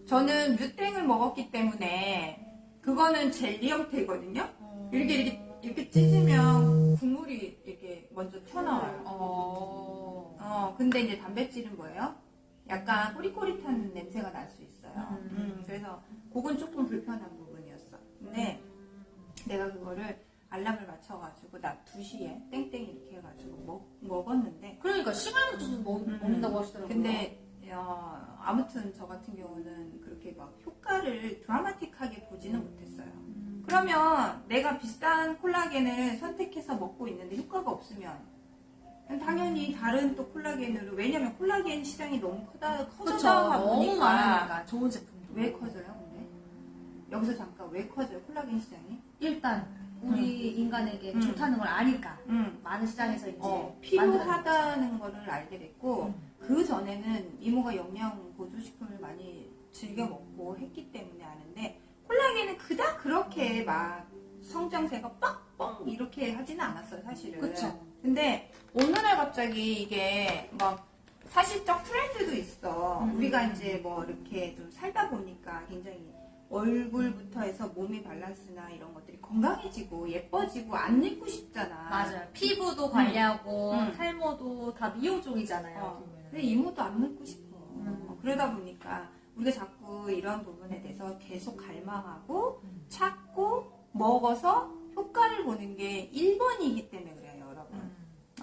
저는 뮤땡을 먹었기 때문에 그거는 젤리 형태거든요. 이렇게 찢으면 국물이 이렇게 먼저 튀어나와요. 근데 이제 단백질은 뭐예요? 약간 꼬릿꼬릿한 냄새가 날 수 있어요. 그래서 그건 조금 불편한 부분이었어. 근데 내가 그거를 알람을 맞춰가지고 낮 2시에 땡땡 이렇게 해가지고 먹었는데, 그러니까 시간을 맞춰서 먹는다고 하시더라고요. 근데 아무튼 저 같은 경우는 그렇게 막 효과를 드라마틱하게 보지는 못했어요. 그러면 내가 비싼 콜라겐을 선택해서 먹고 있는데 효과가 없으면 당연히 다른 또 콜라겐으로, 왜냐면 콜라겐 시장이 너무 커져다 너무 보니까. 많으니까 좋은 제품도. 왜 커져요? 근데 여기서 잠깐 왜 커져요? 콜라겐 시장이? 일단 우리 인간에게 좋다는 걸 아니까 많은 시장에서 이제 필요하다는 거를 알게 됐고, 그 전에는 이모가 영양 보조식품을 많이 즐겨 먹고 했기 때문에 아는데, 콜라겐은 그닥 그렇게 막 성장세가 빡빡 이렇게 하지는 않았어요, 사실은. 그쵸. 근데 어느 날 갑자기 이게 막 사실적 트렌드도 있어. 우리가 이제 뭐 이렇게 좀 살다 보니까 굉장히 얼굴부터 해서 몸의 밸런스나 이런 것들이 건강해지고 예뻐지고 안 늙고 싶잖아. 맞아요. 피부도 관리하고 탈모도 다 미용 쪽이잖아요. 근데 이모도 안 늙고 싶어. 그러다 보니까 우리가 자꾸 이런 부분에 대해서 계속 갈망하고 찾고 먹어서 효과를 보는 게 1번이기 때문에 그래요, 여러분.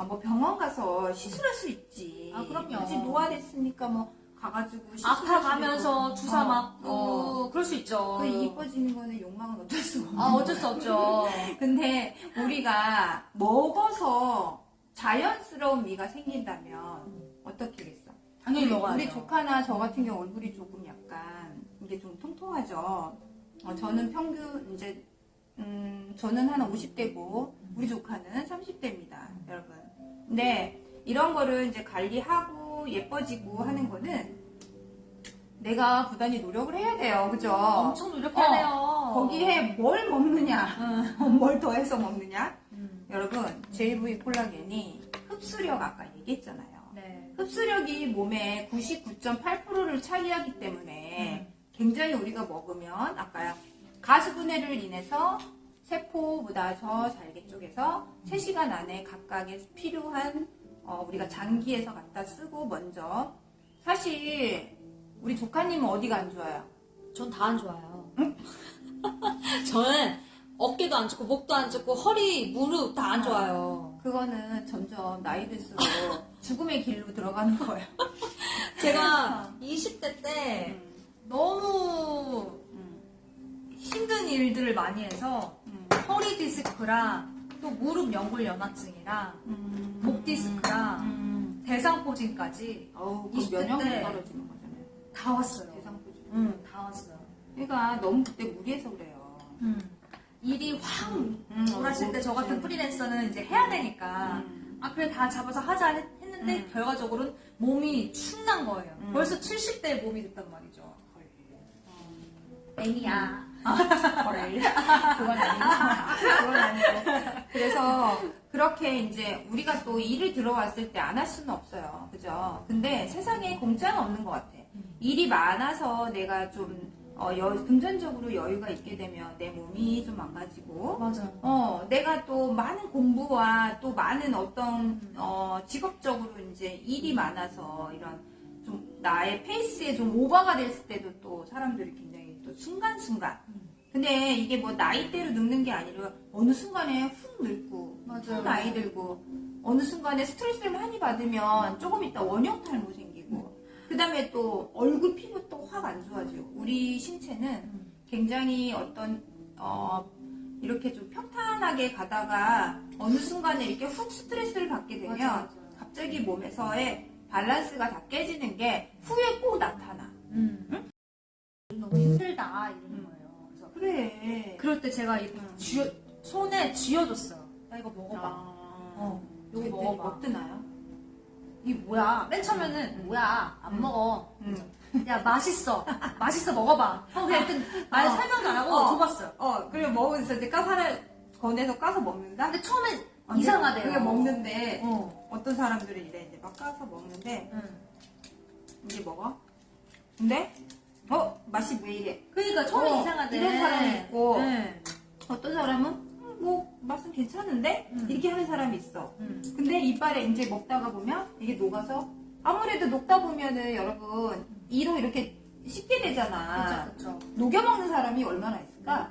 뭐 병원 가서 시술할 수 있지. 그럼요. 굳이 노화됐으니까 뭐 가가지고 시술하시고. 아파가면서 주사 맞고 그럴 수 있죠. 그 이뻐지는 거는 욕망은 어쩔 수 없는 어쩔 수 없죠. 근데 우리가 먹어서 자연스러운 미가 생긴다면 어떻게겠어? 당연히 먹어야죠. 우리 조카나 저 같은 경우 얼굴이 조금 약간 이게 좀 통통하죠. 저는 평균 이제 저는 한 50대고 우리 조카는 30대입니다, 여러분. 근데 이런 거를 이제 관리하고 예뻐지고 하는 거는 내가 부단히 노력을 해야 돼요, 그죠? 엄청 노력해야 돼요. 거기에 뭘 먹느냐, 뭘 더해서 먹느냐. 여러분, JV 콜라겐이 흡수력 아까 얘기했잖아요. 네. 흡수력이 몸의 99.8%를 차지하기 때문에 굉장히 우리가 먹으면 아까요, 가스분해를 인해서 세포보다 저 잘개 쪽에서 3시간 안에 각각의 필요한 우리가 장기에서 갖다 쓰고 먼저. 사실 우리 조카님은 어디가 안 좋아요? 전 다 안 좋아요. 저는 어깨도 안 좋고 목도 안 좋고 허리, 무릎 다 안 좋아요. 그거는 점점 나이 들수록 죽음의 길로 들어가는 거예요. 제가 20대 때 너무 힘든 일들을 많이 해서 허리 디스크랑 또 무릎 연골연화증이랑 목 디스크랑 대상포진까지 어우, 그 20대 면역력 때 떨어지는 거잖아요. 다 왔어요. 대상포진. 다 왔어요. 그러니까 너무 그때 무리해서 그래요. 일이 확 돌았을 때 저 같은 프리랜서는 이제 해야 되니까 그래 다 잡아서 하자 했는데 결과적으로는 몸이 축난 거예요. 벌써 70대의 몸이 됐단 말이죠. 애니야. 그건 아니고. 그래서 그렇게 이제 우리가 또 일을 들어왔을 때 안 할 수는 없어요. 그죠? 근데 세상에 공짜는 없는 것 같아. 일이 많아서 내가 좀 금전적으로 여유가 있게 되면 내 몸이 좀 망가지고 맞아요. 내가 또 많은 공부와 또 많은 어떤 직업적으로 이제 일이 많아서 이런 좀 나의 페이스에 좀 오버가 됐을 때도 또 사람들이 굉장히 또 순간순간. 근데 이게 뭐 나이대로 늙는 게 아니라 어느 순간에 훅 늙고 맞아요. 훅 나이 들고 어느 순간에 스트레스를 많이 받으면 조금 있다 원형 탈모 생기고 그 다음에 또 얼굴 피부 또 확 안 좋아지고 우리 신체는 굉장히 어떤 이렇게 좀 평탄하게 가다가 어느 순간에 이렇게 훅 스트레스를 받게 되면 맞아요. 갑자기 몸에서의 발란스가 다 깨지는 게 후에 꼭 나타나. 너무 힘들다 이러는 거예요. 그래서 그래. 그럴 때 제가 이거 손에 쥐어줬어요. 야 이거 먹어봐. 이거 그랬더니 먹어봐. 어떠나요? 이게 뭐야? 맨 처음에는 뭐야? 안 먹어. 응. 야 맛있어. 맛있어 먹어봐. 그냥 아예 설명도 안 하고 줘봤어요. 그리고 먹으면서 이제 하나 건네서 까서 먹는다? 근데 처음엔 근데 이상하대요. 그게 먹는데 어. 어떤 사람들은 이래 이제 막 까서 먹는데 응. 이제 먹어. 근데 맛이 왜 이래? 그러니까 처음에 이상하대. 이런 사람이 있고 네. 어떤 사람은 뭐 맛은 괜찮은데 이렇게 하는 사람이 있어. 근데 이빨에 이제 먹다가 보면 이게 녹아서 아무래도 녹다 보면은 여러분 이로 이렇게 씹게 되잖아. 그쵸. 녹여 먹는 사람이 얼마나 있을까?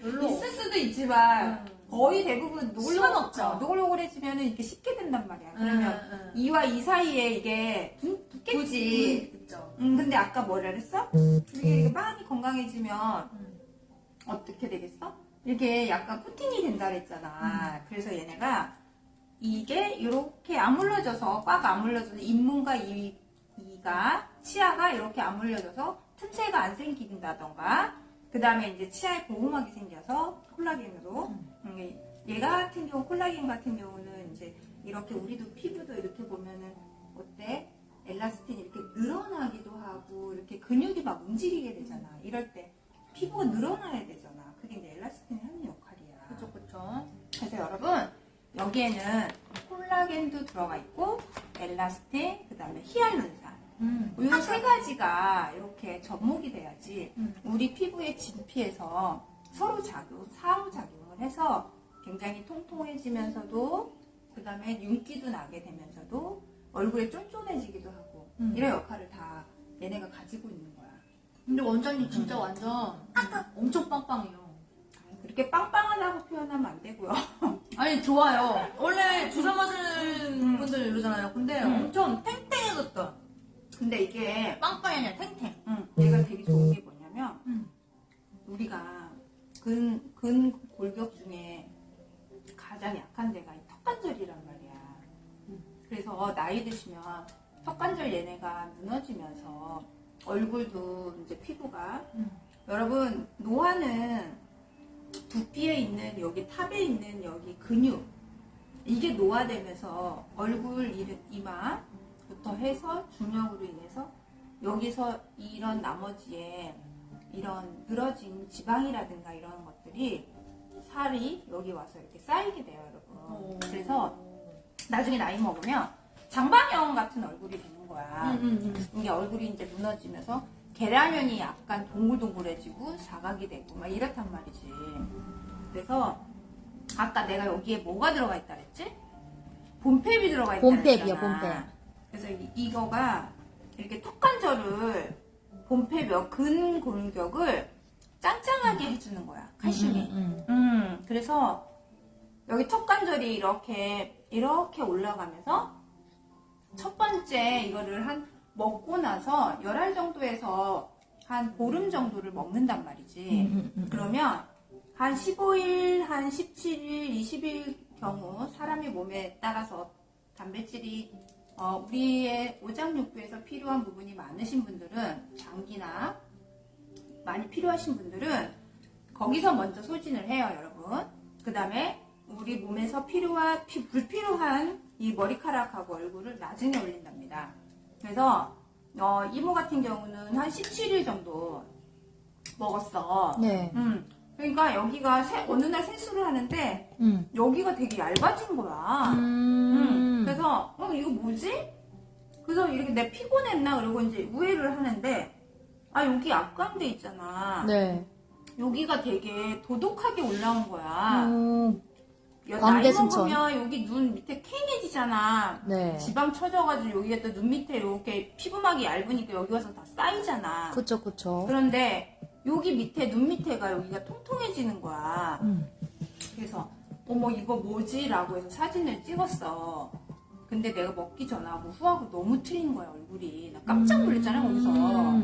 별로. 있을 수도 있지만 거의 대부분 시간 없죠. 노글노글해지면은 이렇게 씹게 된단 말이야. 그러면 이와 이 사이에 이게 붙겠지. 그쵸. 근데 아까 뭐라 그랬어? 이게 많이 건강해지면 어떻게 되겠어? 이렇게 약간 코팅이 된다 그랬잖아. 그래서 얘네가 이게 이렇게 아물러져서 꽉 아물러져서 잇몸과 이가 치아가 이렇게 아물려져서 틈새가 안 생긴다던가 그 다음에 이제 치아에 보호막이 생겨서 콜라겐으로 얘 같은 경우 콜라겐 같은 경우는 이제 이렇게 우리도 피부도 이렇게 보면은 어때? 엘라스틴이 이렇게 늘어나기도 하고 이렇게 근육이 막 움직이게 되잖아. 이럴 때 피부가 늘어나야 되잖아. 그게 이제 엘라스틴이 하는 역할이야. 그쵸. 그래서 여러분 여기에는 콜라겐도 들어가 있고 엘라스틴 그 다음에 히알루론산 이 세 가지가 이렇게 접목이 돼야지 우리 피부의 진피에서 상호작용을 해서 굉장히 통통해지면서도 그 다음에 윤기도 나게 되면서도 얼굴에 쫀쫀해지기도 하고 이런 역할을 다 얘네가 가지고 있는 거야. 근데 원장님 진짜 완전 엄청 빵빵해요. 그렇게 빵빵하다고 표현하면 안 되고요. 아니 좋아요. 원래 주사 맞은 분들 이러잖아요. 근데 엄청 탱탱해졌어. 근데 이게 빵빵이 아니라 탱탱. 얘가 되게 좋은 게 뭐냐면 우리가 근 골격 중에 가장 약한 데가 이 턱관절이란 말이야. 그래서 나이 드시면 턱관절 얘네가 무너지면서 얼굴도 이제 피부가 여러분 노화는 두피에 있는 여기 탑에 있는 여기 근육 이게 노화되면서 얼굴 이마부터 해서 중력으로 인해서 여기서 이런 나머지에 이런 늘어진 지방이라든가 이런 것들이 살이 여기 와서 이렇게 쌓이게 돼요, 여러분. 그래서 나중에 나이 먹으면 장방형 같은 얼굴이 되는 거야. 이게 얼굴이 이제 무너지면서 계란면이 약간 동글동글해지고 사각이 되고 막 이렇단 말이지. 그래서 아까 내가 여기에 뭐가 들어가 있다 그랬지? 본ペ이 들어가 있다 본ペ 이요, 그랬잖아. 그래서 이거가 이렇게 턱관절을 본ペ 근 골격을 짱짱하게 해주는 거야. 칼슘이. 그래서 여기 턱관절이 이렇게 올라가면서 첫 번째 이거를 먹고 나서 11알 정도에서 한 보름 정도를 먹는단 말이지. 그러면 한 15일, 한 17일, 20일 경우 사람의 몸에 따라서 단백질이 우리의 오장육부에서 필요한 부분이 많으신 분들은 장기나 많이 필요하신 분들은 거기서 먼저 소진을 해요, 여러분. 그 다음에 우리 몸에서 불필요한 이 머리카락하고 얼굴을 나중에 올린답니다. 그래서 이모 같은 경우는 한 17일 정도 먹었어. 네. 그러니까 여기가 어느 날 세수를 하는데 여기가 되게 얇아진 거야. 그래서 이거 뭐지? 그래서 이렇게 내 피곤했나 그러고 이제 우회를 하는데 아, 여기 앞광대 있잖아. 네. 여기가 되게 도독하게 올라온 거야. 나이 광대승천. 먹으면 여기 눈 밑에 캥해지잖아. 네. 지방 쳐져가지고 여기가 또 눈 밑에 이렇게 피부막이 얇으니까 여기 와서 다 쌓이잖아. 그쵸, 그쵸. 그런데 여기 밑에 눈 밑에가 여기가 통통해지는 거야. 그래서 어머 이거 뭐지? 라고 해서 사진을 찍었어. 근데 내가 먹기 전하고 후하고 너무 틀린 거야 얼굴이. 나 깜짝 놀랐잖아 거기서.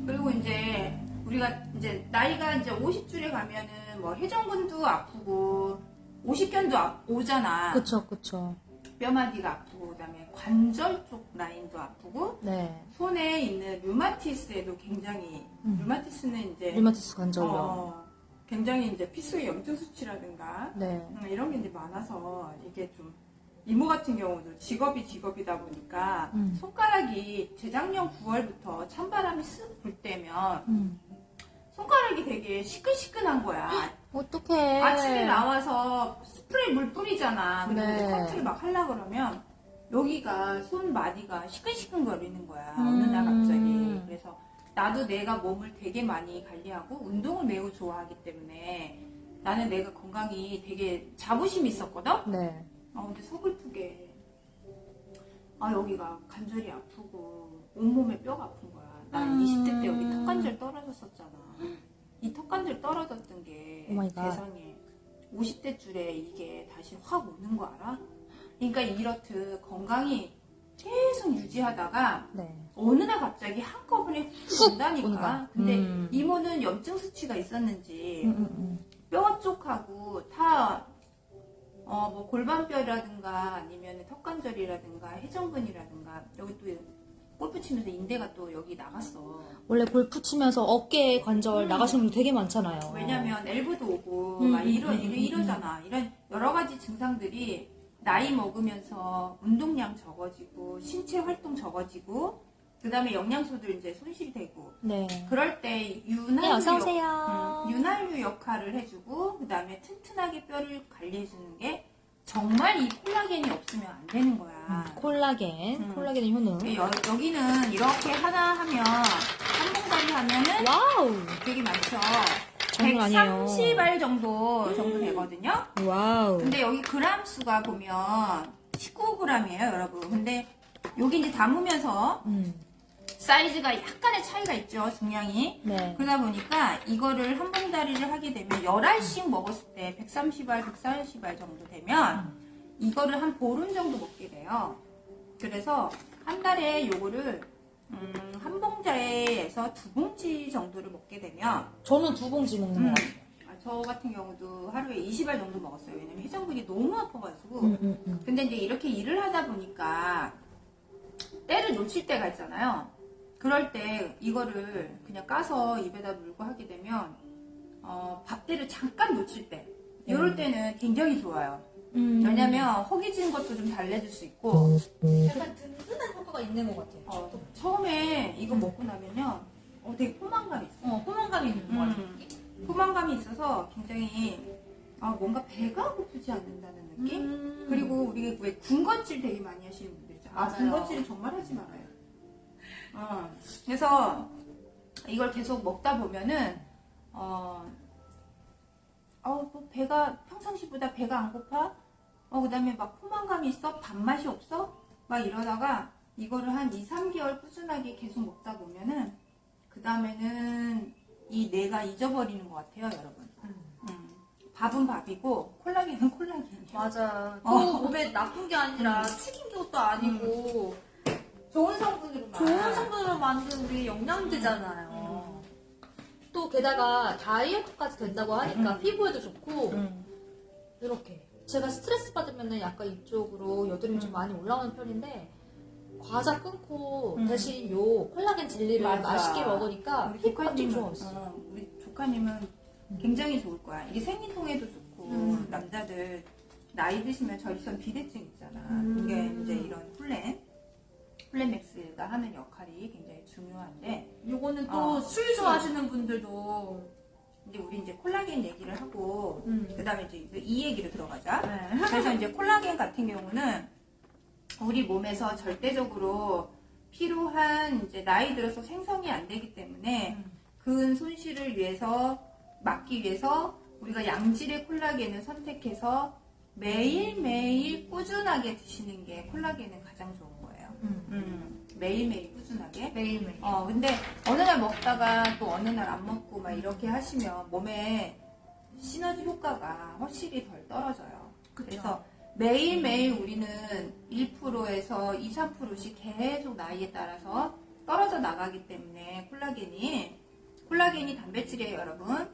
그리고 이제 우리가 이제 나이가 이제 50줄에 가면은 뭐 해전근도 아프고 오십견도 오잖아. 그쵸, 그쵸. 뼈마디가 아프고 그다음에 관절 쪽 라인도 아프고 네. 손에 있는 류마티스에도 굉장히 류마티스는 이제 류마티스 관절염. 굉장히 이제 피수의 염증 수치라든가 네. 이런 게 이제 많아서 이게 좀 이모 같은 경우도 직업이다 보니까 손가락이 재작년 9월부터 찬바람이 쓱 불 때면 손가락이 되게 시끈시끈한 거야. 어떡해. 아침에 나와서 스프레이 물 뿌리잖아. 그리고 네. 이제 커트를 막 하려고 그러면 여기가 손마디가 시끈시끈 거리는 거야. 어느 날 갑자기. 그래서 나도 내가 몸을 되게 많이 관리하고 운동을 매우 좋아하기 때문에 나는 내가 건강이 되게 자부심이 있었거든? 네. 근데 서글프게 여기가 관절이 아프고 온몸에 뼈가 아픈 거야. 나 20대 때 여기 턱관절 떨어졌었잖아. 이 턱관절 떨어졌던 게 오 마이 갓. 세상에 50대 줄에 이게 다시 확 오는 거 알아? 그러니까 이렇듯 건강이 계속 유지하다가 네. 어느 날 갑자기 한꺼번에 훅 온다니까. 온다. 근데 이모는 염증 수치가 있었는지 뼈 쪽하고 다 뭐 골반뼈라든가 아니면 턱관절이라든가 해전근이라든가 여기 또 골프 치면서 인대가 또 여기 나갔어. 원래 골프 치면서 어깨 관절 나가시는 분들 되게 많잖아요. 왜냐면 엘보도 오고 막 이러잖아. 이런 여러 가지 증상들이 나이 먹으면서 운동량 적어지고 신체 활동 적어지고 그다음에 영양소들 이제 손실이 되고 네. 그럴 때 네, 어서오세요. 윤활유 역할을 해주고 그다음에 튼튼하게 뼈를 관리해주는 게 정말 이 콜라겐이 없으면 안 되는 거야. 콜라겐. 콜라겐의 효능. 여기는 이렇게 하나 하면 한 봉다리 하면은 와우. 되게 많죠. 장난 아니에요. 130알 정도 되거든요. 와우. 근데 여기 그램 수가 보면 19g이에요, 여러분. 근데 여기 이제 담으면서 사이즈가 약간의 차이가 있죠, 중량이. 네. 그러다 보니까 이거를 한 봉다리를 하게 되면 11알씩 먹었을 때 130알, 140알 정도 되면 이거를 한 보름 정도 먹게 돼요. 그래서 한 달에 요거를 한 봉자에서 2봉지 정도를 먹게 되면 저는 2봉지 먹는 거 같아요. 저 같은 경우도 하루에 20알 정도 먹었어요. 왜냐면 해장근이 너무 아파가지고. 근데 이제 이렇게 일을 하다 보니까 때를 놓칠 때가 있잖아요. 그럴 때 이거를 그냥 까서 입에다 물고 하게 되면 밥때를 잠깐 놓칠 때 이럴 때는 굉장히 좋아요. 왜냐면 허기진 것도 좀 달래줄 수 있고 약간 든든한 효과가 있는 것 같아요. 처음에 이거 먹고 나면요 되게 포만감이 있어요. 포만감이 있는 거 같아요. 포만감이 있어서 굉장히 뭔가 배가 고프지 않는다는 느낌? 그리고 우리 왜 군것질 되게 많이 하시는 분들 있잖아요. 맞아요. 군것질은 정말 하지 말아요. 그래서 이걸 계속 먹다 보면은 뭐 배가 평상시보다 배가 안 고파? 그다음에 막 포만감이 있어? 밥맛이 없어? 막 이러다가 이거를 한 2, 3개월 꾸준하게 계속 먹다 보면은 그 다음에는 이 뇌가 잊어버리는 것 같아요, 여러분. 밥은 밥이고 콜라겐은 콜라겐이에요. 맞아. 또 몸에 나쁜 게 아니라 튀긴 것도 아니고 좋은 성분으로 좋은 성분으로 만든 우리 영양제잖아요. 또 게다가 다이어트까지 된다고 하니까 피부에도 좋고 이렇게 제가 스트레스 받으면 약간 이쪽으로 여드름이 좀 많이 올라오는 편인데 과자 끊고 대신 요 콜라겐 젤리를 맞아. 맛있게 먹으니까 우리 피부가 좀 조카님은 좋았어. 우리 조카님은 굉장히 좋을 거야. 이게 생리통에도 좋고 남자들 나이 드시면 저리선 비대증 있잖아. 이게 이제 이런 플랜맥스가 하는 역할이 굉장히 중요한데 요거는 또 술 좋아하시는 분들도 이제 우리 이제 콜라겐 얘기를 하고 그다음에 이제 이 얘기로 들어가자. 네. 그래서 이제 콜라겐 같은 경우는 우리 몸에서 절대적으로 필요한 이제 나이 들어서 생성이 안 되기 때문에 근 손실을 위해서 막기 위해서 우리가 양질의 콜라겐을 선택해서 매일매일 꾸준하게 드시는 게 콜라겐은 가장 좋은 거예요. 매일매일 꾸준하게. 매일매일. 근데 어느 날 먹다가 또 어느 날 안 먹고 막 이렇게 하시면 몸에 시너지 효과가 확실히 덜 떨어져요. 그쵸. 그래서 매일매일 우리는 1%에서 2, 3%씩 계속 나이에 따라서 떨어져 나가기 때문에 콜라겐이 단백질이에요, 여러분.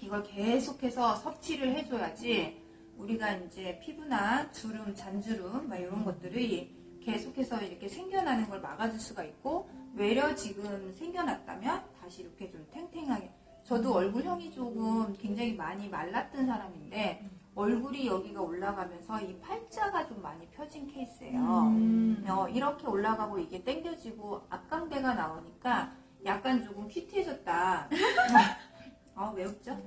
이걸 계속해서 섭취를 해줘야지 우리가 이제 피부나 주름, 잔주름 막 이런 것들이 계속해서 이렇게 생겨나는 걸 막아줄 수가 있고, 외려 지금 생겨났다면 다시 이렇게 좀 탱탱하게. 저도 얼굴형이 조금 굉장히 많이 말랐던 사람인데 얼굴이 여기가 올라가면서 이 팔자가 좀 많이 펴진 케이스예요. 이렇게 올라가고 이게 당겨지고 앞광대가 나오니까 약간 조금 큐티해졌다. 왜 웃죠?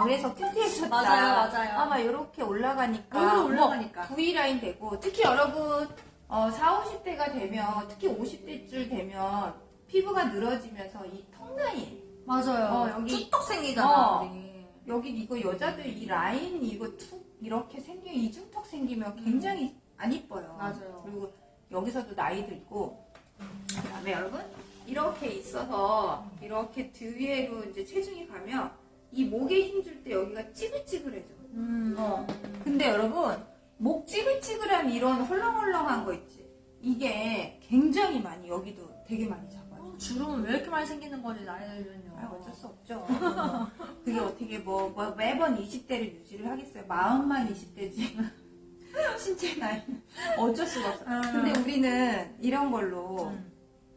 그래서 큐티해졌다. 맞아요. 막 이렇게 올라가니까. 얼굴 올라가니까. V라인 되고, 특히 여러분, 40, 50대가 되면, 특히 50대쯤 되면, 피부가 늘어지면서 이 턱 라인. 맞아요. 여기. 툭툭 생기잖아, 어. 우리. 여기 이거 여자들 이 라인, 이거 툭, 이렇게 이중턱 생기면 굉장히 안 이뻐요. 맞아요. 그리고 여기서도 나이 들고, 그 다음에 여러분, 이렇게 있어서 이렇게 뒤에로 이제 체중이 가면 이 목에 힘줄 때 여기가 찌글찌글해져. 근데 여러분, 목 찌글찌글한 이런 헐렁헐렁한 거 있지? 이게 굉장히 많이 여기도 되게 많이 잡아요. 주름은 왜 이렇게 많이 생기는 거지, 나이 들면요. 어쩔 수 없죠. 그게 어떻게 뭐 매번 20대를 유지를 하겠어요. 마음만 20대지. 신체 나이는 어쩔 수가 없어. 근데 우리는 이런 걸로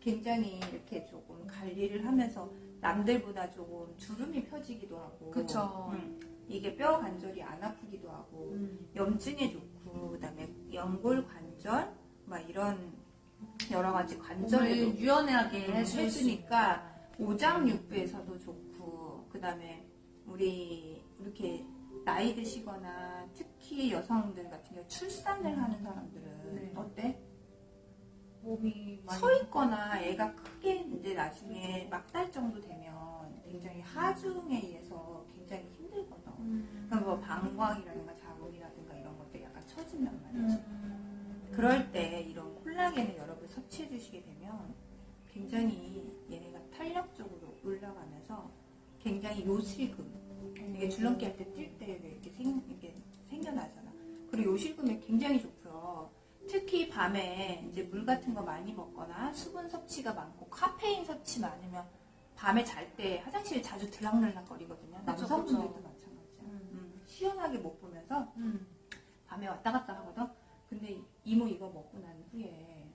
굉장히 이렇게 조금 관리를 하면서 남들보다 조금 주름이 펴지기도 하고. 그쵸. 이게 뼈 관절이 안 아프기도 하고, 염증에 좋고, 그다음에 연골 관절, 막 이런 여러 가지 관절에 몸을 유연하게 해주니까 오장육부에서도 좋고, 그다음에 우리 이렇게 나이 드시거나 특히 여성들 같은 경우 출산을 하는 사람들은 네. 어때? 몸이 많이 서 있거나 애가 크게 이제 나중에 막달 정도 되면 굉장히 하중에 의해서 굉장히 힘들거든. 그럼 뭐 방광이라든가 자궁이라든가 이런 것들 약간 처진단 말이지. 그럴 때 이런 콜라겐을 여러분 섭취해 주시게 되면 굉장히 얘네가 탄력적으로 올라가면서 굉장히 요실금, 이게 줄넘기 할 때 뛸 때 이렇게 생겨나잖아. 그리고 요실금에 굉장히 좋고요. 특히 밤에 이제 물 같은 거 많이 먹거나 수분 섭취가 많고 카페인 섭취 많으면 밤에 잘 때 화장실에 자주 들락날락거리거든요. 남성분들도 마찬가지야. 시원하게 못 보면서 밤에 왔다 갔다 하거든. 근데 이모 이거 먹고 난 후에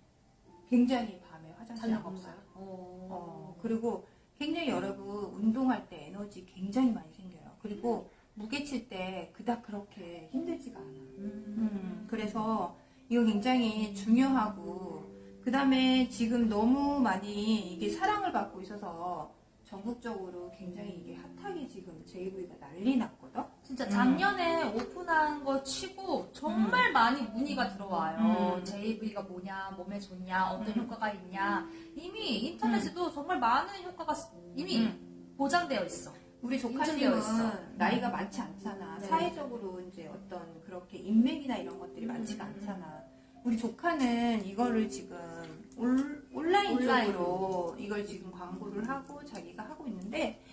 굉장히 밤에 화장실 안 없어요. 그리고 굉장히 여러분 운동할 때 에너지 굉장히 많이 생겨요. 그리고 무게칠 때 그닥 그렇게 힘들지가 않아. 그래서 이거 굉장히 중요하고, 그 다음에 지금 너무 많이 이게 사랑을 받고 있어서 전국적으로 굉장히 이게 핫하게 지금 JV가 난리 났거든? 진짜 작년에 오픈한 거 치고 정말 많이 문의가 들어와요. JV가 뭐냐, 몸에 좋냐, 어떤 효과가 있냐. 이미 인터넷에도 정말 많은 효과가 이미 보장되어 있어. 우리 인증되어 있어. 조카님은 나이가 많지 않잖아. 네. 사회적으로 이제 어떤 그렇게 인맥이나 이런 것들이 많지가 않잖아. 우리 조카는 이거를 지금 온라인적으로 이걸 지금 광고를 하고 자기가 하고 있는데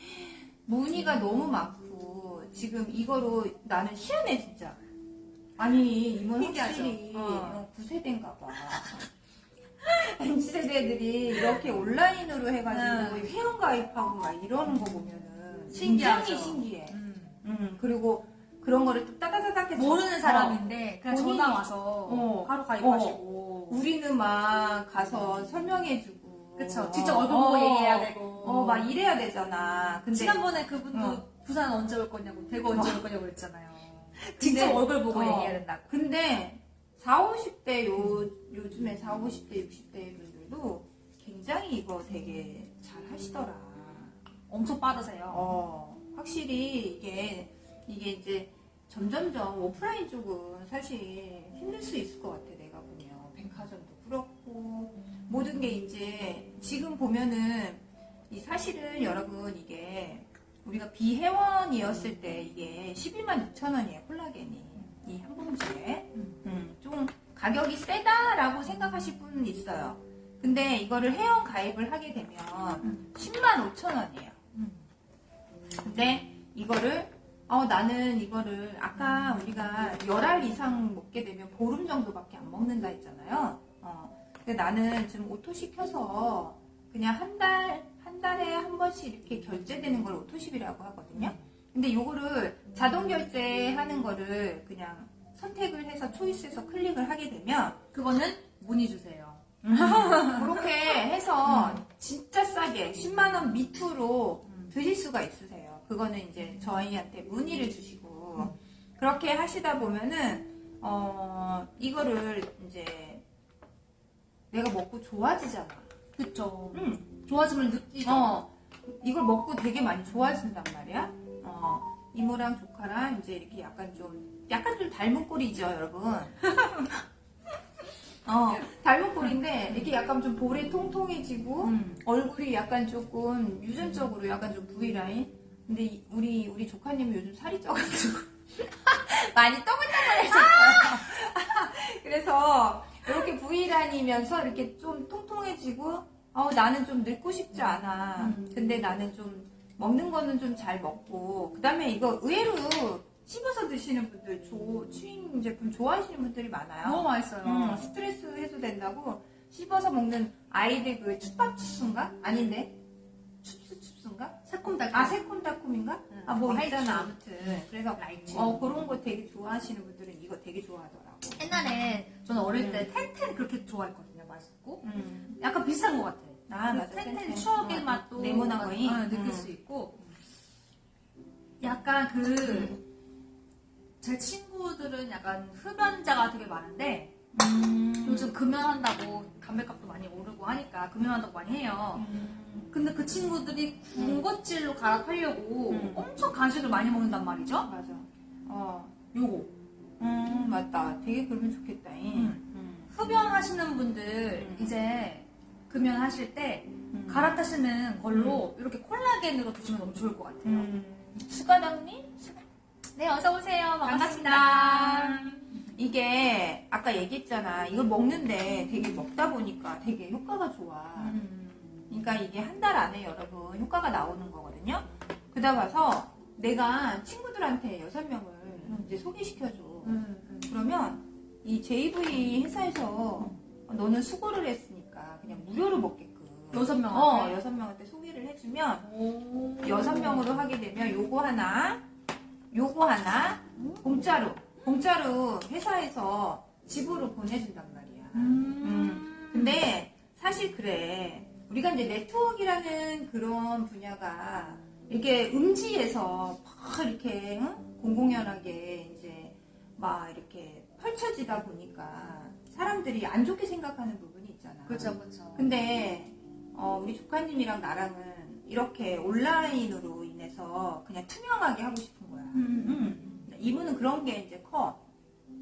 문의가 너무 많고 지금 이거로 나는 희한해 진짜. 아니 이건 신기하죠? 확실히 9세대인가 봐. MZ세대들이 이렇게 온라인으로 해가지고 회원가입하고 막 이러는 거 보면은 신기하죠? 굉장히 신기해. 그리고 그런 거를 또 따다다닥 해서 모르는 사람인데 그냥 본인이- 전화 와서 바로 가입하시고. 우리는 막 가서 설명해주고 그쵸. 직접 얼굴 보고 얘기해야 되고. 막 이래야 되잖아. 근데 지난번에 그분도 부산 언제 올 거냐고, 대구 언제 올 거냐고 그랬잖아요. 근데- 직접 얼굴 보고 얘기해야 된다고. 근데 40, 50대 요즘에 40, 50대, 60대 분들도 굉장히 이거 되게 잘 하시더라. 엄청 빠르세요. 확실히 이게 이제 점점점 오프라인 쪽은 사실 힘들 수 있을 것 같아. 내가 보면 백화점도 그렇고 모든 모든 게 이제 지금 보면은 이 사실은 여러분 이게 우리가 비회원이었을 때 이게 12만 6천 원이에요. 콜라겐이 이 한 봉지에 좀 가격이 세다라고 생각하실 분은 있어요. 근데 이거를 회원 가입을 하게 되면 10만 5천 원이에요. 근데 이거를 나는 이거를 아까 우리가 열알 이상 먹게 되면 보름 정도밖에 안 먹는다 했잖아요. 근데 나는 지금 오토시켜서 그냥 한 달에 한 번씩 이렇게 결제되는 걸 오토십이라고 하거든요. 근데 이거를 자동 결제하는 거를 그냥 선택을 해서 초이스해서 클릭을 하게 되면 그거는 문의 주세요. 그렇게 해서 진짜 싸게 10만 원 밑으로 드실 수가 있으세요. 그거는 이제 저희한테 문의를 주시고 그렇게 하시다 보면은 이거를 이제 내가 먹고 좋아지잖아. 그쵸. 좋아짐을 느끼죠. 이걸 먹고 되게 많이 좋아진단 말이야. 이모랑 조카랑 이제 이렇게 약간 좀 닮은 꼴이죠, 여러분. 닮은 꼴인데 이렇게 약간 좀 볼에 통통해지고 얼굴이 약간 조금 유전적으로 약간 좀 V라인. 근데 우리 조카님은 요즘 살이 쪄가지고 많이 떠글떠글해졌어요. 그래서 이렇게 V라인이면서 이렇게 좀 통통해지고 나는 좀 늙고 싶지 않아. 근데 나는 좀 먹는 거는 좀 잘 먹고 그다음에 이거 의외로 씹어서 드시는 분들 추잉 제품 좋아하시는 분들이 많아요. 너무 맛있어요. 스트레스 해소된다고 씹어서 먹는 아이들 그 춥밥춥순가? 아닌데 춥수춥순가? 새콤달콤. 새콤달콤인가? 뭐 라이치. 있잖아 아무튼. 그래서 라이치. 그런 거 되게 좋아하시는 분들은 이거 되게 좋아하더라고. 옛날에 저는 어릴 때 텐텐 그렇게 좋아했거든요. 맛있고. 음. 약간 비슷한 것 같아. 맞아. 텐텐 추억의 맛도 네모난 거이 느낄 수 있고. 약간 제 친구들은 약간 흡연자가 되게 많은데 요즘 금연한다고 담배값도 많이 오르고 하니까 금연한다고 많이 해요. 근데 그 친구들이 군것질로 갈아타려고 엄청 간식을 많이 먹는단 말이죠. 맞아. 요거. 맞다. 되게 그러면 좋겠다. 흡연하시는 분들 이제 금연하실 때 갈아타시는 걸로 이렇게 콜라겐으로 드시면 너무 좋을 것 같아요. 수가당님? 네, 어서 오세요. 반갑습니다. 이게 아까 얘기했잖아. 이걸 먹는데 되게 먹다 보니까 되게 효과가 좋아. 그러니까 이게 한 달 안에 여러분 효과가 나오는 거거든요. 그러다 가서 내가 친구들한테 6명을 이제 소개시켜줘. 그러면 이 JV 회사에서 너는 수고를 했으니까 그냥 무료로 먹게끔 6명한테? 6명한테 소개를 해주면 6명으로 하게 되면 요거 하나 공짜로 회사에서 집으로 보내준단 말이야. 근데 사실 그래. 우리가 이제 네트워크라는 그런 분야가 이렇게 음지에서 막 이렇게 공공연하게 이제 막 이렇게 펼쳐지다 보니까 사람들이 안 좋게 생각하는 부분이 있잖아. 그렇죠. 근데 우리 조카님이랑 나랑은 이렇게 온라인으로 인해서 그냥 투명하게 하고 싶은 거야. 이모는 그런 게 이제 커.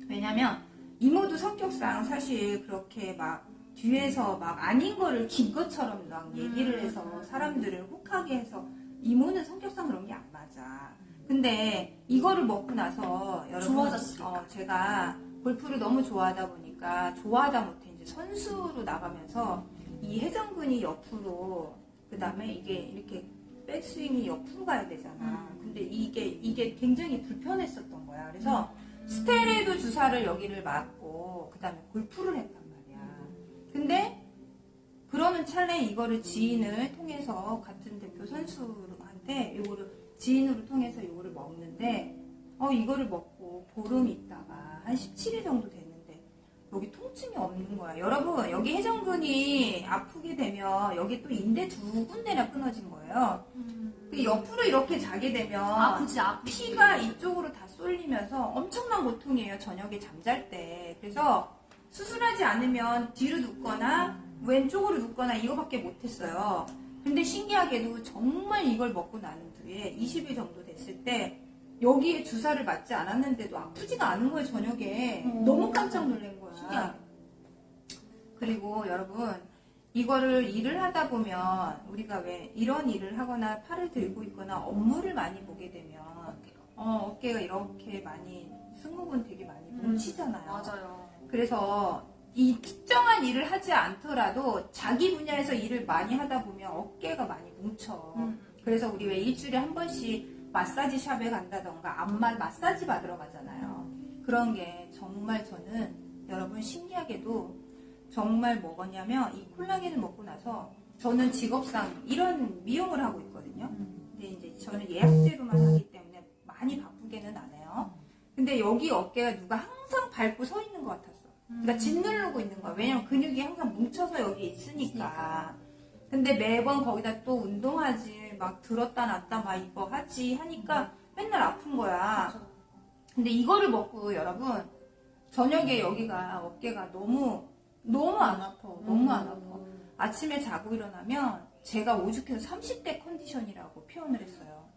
왜냐면 이모도 성격상 사실 그렇게 막 뒤에서 막 아닌 거를 긴 것처럼 막 얘기를 해서 사람들을 혹하게 해서 이모는 성격상 그런 게 안 맞아. 근데 이거를 먹고 나서 여러분 좋아졌으니까. 제가 골프를 너무 좋아하다 보니까 좋아하다 못해 이제 선수로 나가면서 이 회전근이 옆으로 그 다음에 이게 이렇게 백스윙이 옆으로 가야 되잖아. 근데 이게 굉장히 불편했었던 거야. 그래서 스테로이드 주사를 여기를 맞고 그 다음에 골프를 했단 말이야. 근데 그러는 찰나에 이거를 지인을 통해서 같은 대표 선수한테 이거를 지인으로 통해서 이거를 먹는데 이거를 먹고 보름 있다가 한 17일 정도 됐는데 여기 통증이 없는 거야. 여러분 여기 회전근이 아프게 되면 여기 또 인대 2군데나 끊어진 거예요. 그 옆으로 이렇게 자게 되면 아프지. 피가 이쪽으로 다 쏠리면서 엄청난 고통이에요. 저녁에 잠잘 때. 그래서 수술하지 않으면 뒤로 눕거나 왼쪽으로 눕거나 이거밖에 못했어요. 근데 신기하게도 정말 이걸 먹고 난 뒤에 20일 정도 됐을 때 여기에 주사를 맞지 않았는데도 아프지가 않은 거예요. 저녁에. 너무 깜짝 놀란 거야. 그리고 여러분 이거를 일을 하다 보면 우리가 왜 이런 일을 하거나 팔을 들고 있거나 업무를 많이 보게 되면 어깨가 이렇게 많이 승모근 되게 많이 뭉치잖아요. 맞아요. 그래서 이 특정한 일을 하지 않더라도 자기 분야에서 일을 많이 하다 보면 어깨가 많이 뭉쳐. 그래서 우리 왜 일주일에 한 번씩 마사지 샵에 간다던가 안마 마사지 받으러 가잖아요. 그런 게 정말 저는 여러분 신기하게도 정말 먹었냐면 이 콜라겐을 먹고 나서 저는 직업상 이런 미용을 하고 있거든요. 근데 이제 저는 예약제로만 하기 때문에 많이 바쁘게는 안 해요. 근데 여기 어깨가 누가 항상 밟고 서 있는 것 같았어. 그러니까 짓누르고 있는 거야. 왜냐면 근육이 항상 뭉쳐서 여기 있으니까. 근데 매번 거기다 또 운동하지 막 들었다 놨다 막 이거 하지 하니까 맨날 아픈 거야. 근데 이거를 먹고 여러분 저녁에 여기가 어깨가 너무 안 아파. 너무 안 아파. 아침에 자고 일어나면 제가 오죽해서 30대 컨디션이라고 표현을 했어요.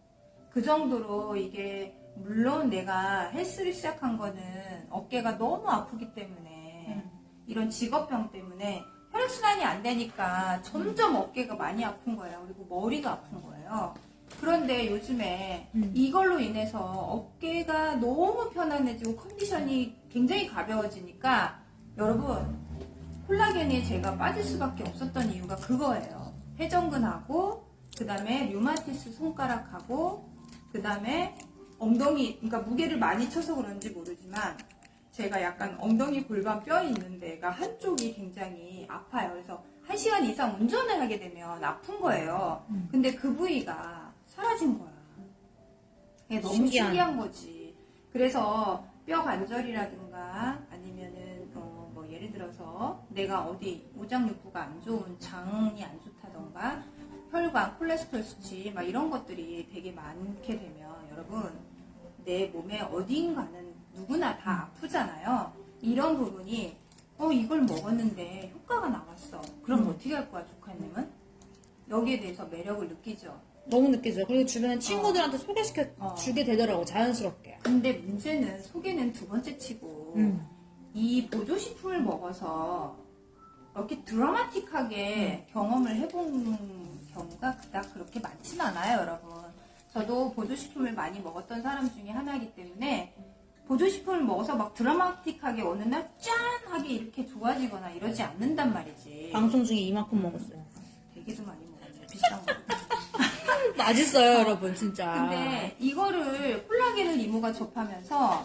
그 정도로 이게 물론 내가 헬스를 시작한 거는 어깨가 너무 아프기 때문에 이런 직업병 때문에 혈액순환이 안 되니까 점점 어깨가 많이 아픈 거예요. 그리고 머리가 아픈 거예요. 그런데 요즘에 이걸로 인해서 어깨가 너무 편안해지고 컨디션이 굉장히 가벼워지니까 여러분 콜라겐이 제가 빠질 수밖에 없었던 이유가 그거예요. 회전근하고 그 다음에 류마티스 손가락하고 그 다음에 엉덩이, 그러니까 무게를 많이 쳐서 그런지 모르지만 제가 약간 엉덩이 골반 뼈 있는 데가 한쪽이 굉장히 아파요. 그래서 1시간 이상 운전을 하게 되면 아픈 거예요. 근데 그 부위가 사라진 거야. 이게 너무 신기한 거지. 그래서 뼈 관절이라든가 아니면은 뭐 예를 들어서 내가 어디 오장육부가 안 좋은 장이 안 좋다던가 혈관, 콜레스테롤 수치 막 이런 것들이 되게 많게 되면 여러분 내 몸에 어딘가는 누구나 다 아프잖아요. 이런 부분이 이걸 먹었는데 효과가 나왔어. 그럼 어떻게 할 거야 조카님은? 여기에 대해서 매력을 느끼죠. 너무 느끼죠. 그리고 주변에 친구들한테 소개시켜 주게 되더라고, 자연스럽게. 근데 문제는 소개는 두 번째 치고 이 보조식품을 먹어서 이렇게 드라마틱하게 경험을 해본 경우가 그닥 그렇게 많지는 않아요, 여러분. 저도 보조식품을 많이 먹었던 사람 중에 하나이기 때문에 보조식품을 먹어서 막 드라마틱하게 어느 날 짠하게 이렇게 좋아지거나 이러지 않는단 말이지. 방송 중에 이만큼 먹었어요. 되게도 많이 먹었네, 비싼 거. 맛있어요, 여러분, 진짜. 근데 이거를 콜라겐을 이모가 접하면서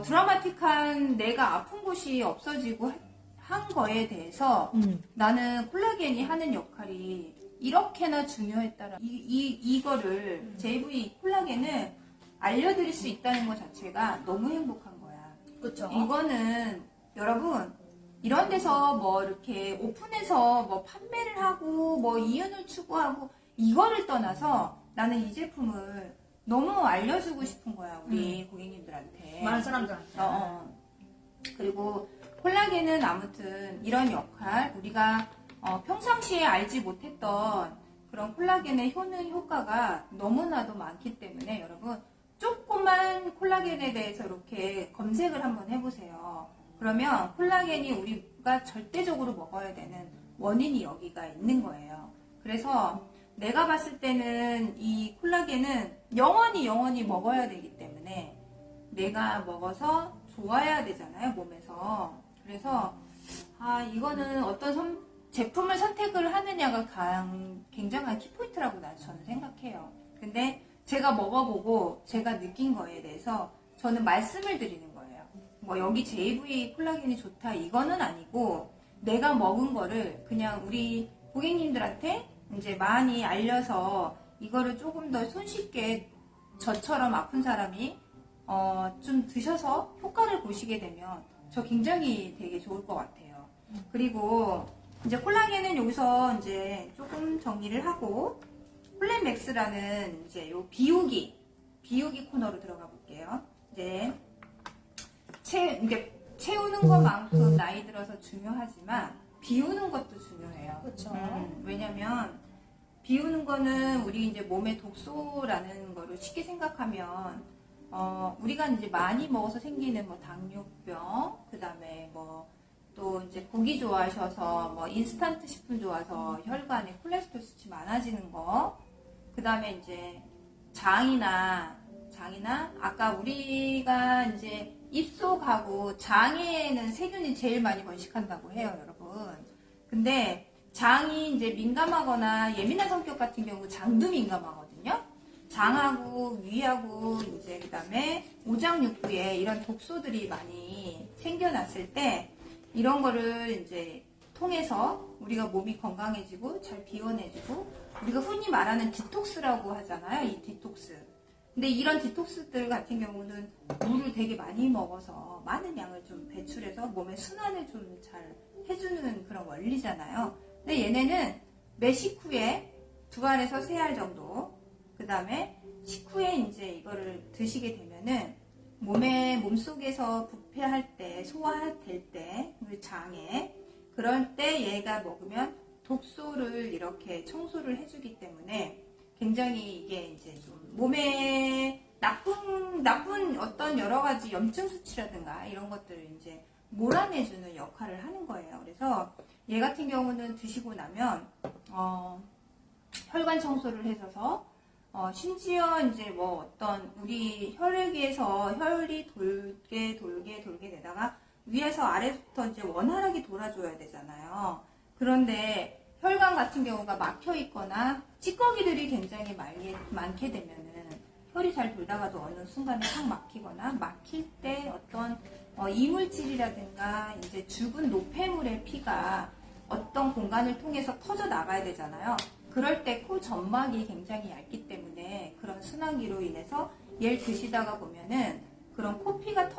드라마틱한 내가 아픈 곳이 없어지고 한 거에 대해서 나는 콜라겐이 하는 역할이 이렇게나 중요했다라. 이거를 JV 콜라겐을 알려드릴 수 있다는 것 자체가 너무 행복한 거야. 그렇죠. 이거는 여러분 이런 데서 뭐 이렇게 오픈해서 뭐 판매를 하고 뭐 이윤을 추구하고 이거를 떠나서 나는 이 제품을 너무 알려주고 싶은 거야 우리 고객님들한테. 많은 사람들한테. 그리고 콜라겐은 아무튼 이런 역할 우리가 평상시에 알지 못했던 그런 콜라겐의 효능 효과가 너무나도 많기 때문에 여러분 조그만 콜라겐에 대해서 이렇게 검색을 한번 해보세요. 그러면 콜라겐이 우리가 절대적으로 먹어야 되는 원인이 여기가 있는 거예요. 그래서 내가 봤을 때는 이 콜라겐은 영원히 먹어야 되기 때문에 내가 먹어서 좋아야 되잖아요, 몸에서. 그래서 이거는 어떤 제품을 선택을 하느냐가 굉장한 키포인트라고 저는 생각해요. 근데 제가 먹어보고 제가 느낀 거에 대해서 저는 말씀을 드리는 거예요. 뭐 여기 JV 콜라겐이 좋다 이거는 아니고 내가 먹은 거를 그냥 우리 고객님들한테 이제 많이 알려서 이거를 조금 더 손쉽게 저처럼 아픈 사람이 좀 드셔서 효과를 보시게 되면 저 굉장히 되게 좋을 것 같아요. 그리고 이제 콜라겐은 여기서 이제 조금 정리를 하고 콜렌맥스라는 이제 요 비우기 코너로 들어가 볼게요. 이제 채우는 것만큼 나이 들어서 중요하지만 비우는 것도 중요해요. 그렇죠. 왜냐면 비우는 거는 우리 이제 몸의 독소라는 거를 쉽게 생각하면 우리가 이제 많이 먹어서 생기는 뭐 당뇨병, 그 다음에 뭐 또 이제 고기 좋아하셔서 뭐 인스턴트 식품 좋아서 혈관에 콜레스테롤 수치 많아지는 거, 그 다음에 이제 장이나 아까 우리가 이제 입속하고 장에는 세균이 제일 많이 번식한다고 해요, 여러분. 근데 장이 이제 민감하거나 예민한 성격 같은 경우 장도 민감하거든요. 장하고 위하고 이제 그다음에 오장육부에 이런 독소들이 많이 생겨났을 때 이런 거를 이제 통해서 우리가 몸이 건강해지고 잘 비워내지고 우리가 흔히 말하는 디톡스라고 하잖아요. 이 디톡스. 근데 이런 디톡스들 같은 경우는 물을 되게 많이 먹어서 많은 양을 좀 배출해서 몸의 순환을 좀 잘 해주는 그런 원리잖아요. 근데 얘네는 매 식후에 2알에서 3알 정도, 그 다음에 식후에 이제 이거를 드시게 되면은 몸속에서 부패할 때, 소화할 때, 그 장에, 그럴 때 얘가 먹으면 독소를 이렇게 청소를 해주기 때문에 굉장히 이게 이제 좀 몸에 나쁜 어떤 여러 가지 염증 수치라든가 이런 것들을 이제 몰아내주는 역할을 하는 거예요. 그래서 얘 같은 경우는 드시고 나면, 혈관 청소를 해줘서, 심지어 이제 뭐 어떤 우리 혈액에서 혈이 돌게 되다가 위에서 아래부터 이제 원활하게 돌아줘야 되잖아요. 그런데 혈관 같은 경우가 막혀 있거나 찌꺼기들이 굉장히 많게 되면은 혈이 잘 돌다가도 어느 순간에 확 막히거나 막힐 때 어떤 이물질이라든가 이제 죽은 노폐물의 피가 어떤 공간을 통해서 터져 나가야 되잖아요. 그럴 때 코 점막이 굉장히 얇기 때문에 그런 순환기로 인해서 얘를 드시다가 보면은 그런 코피가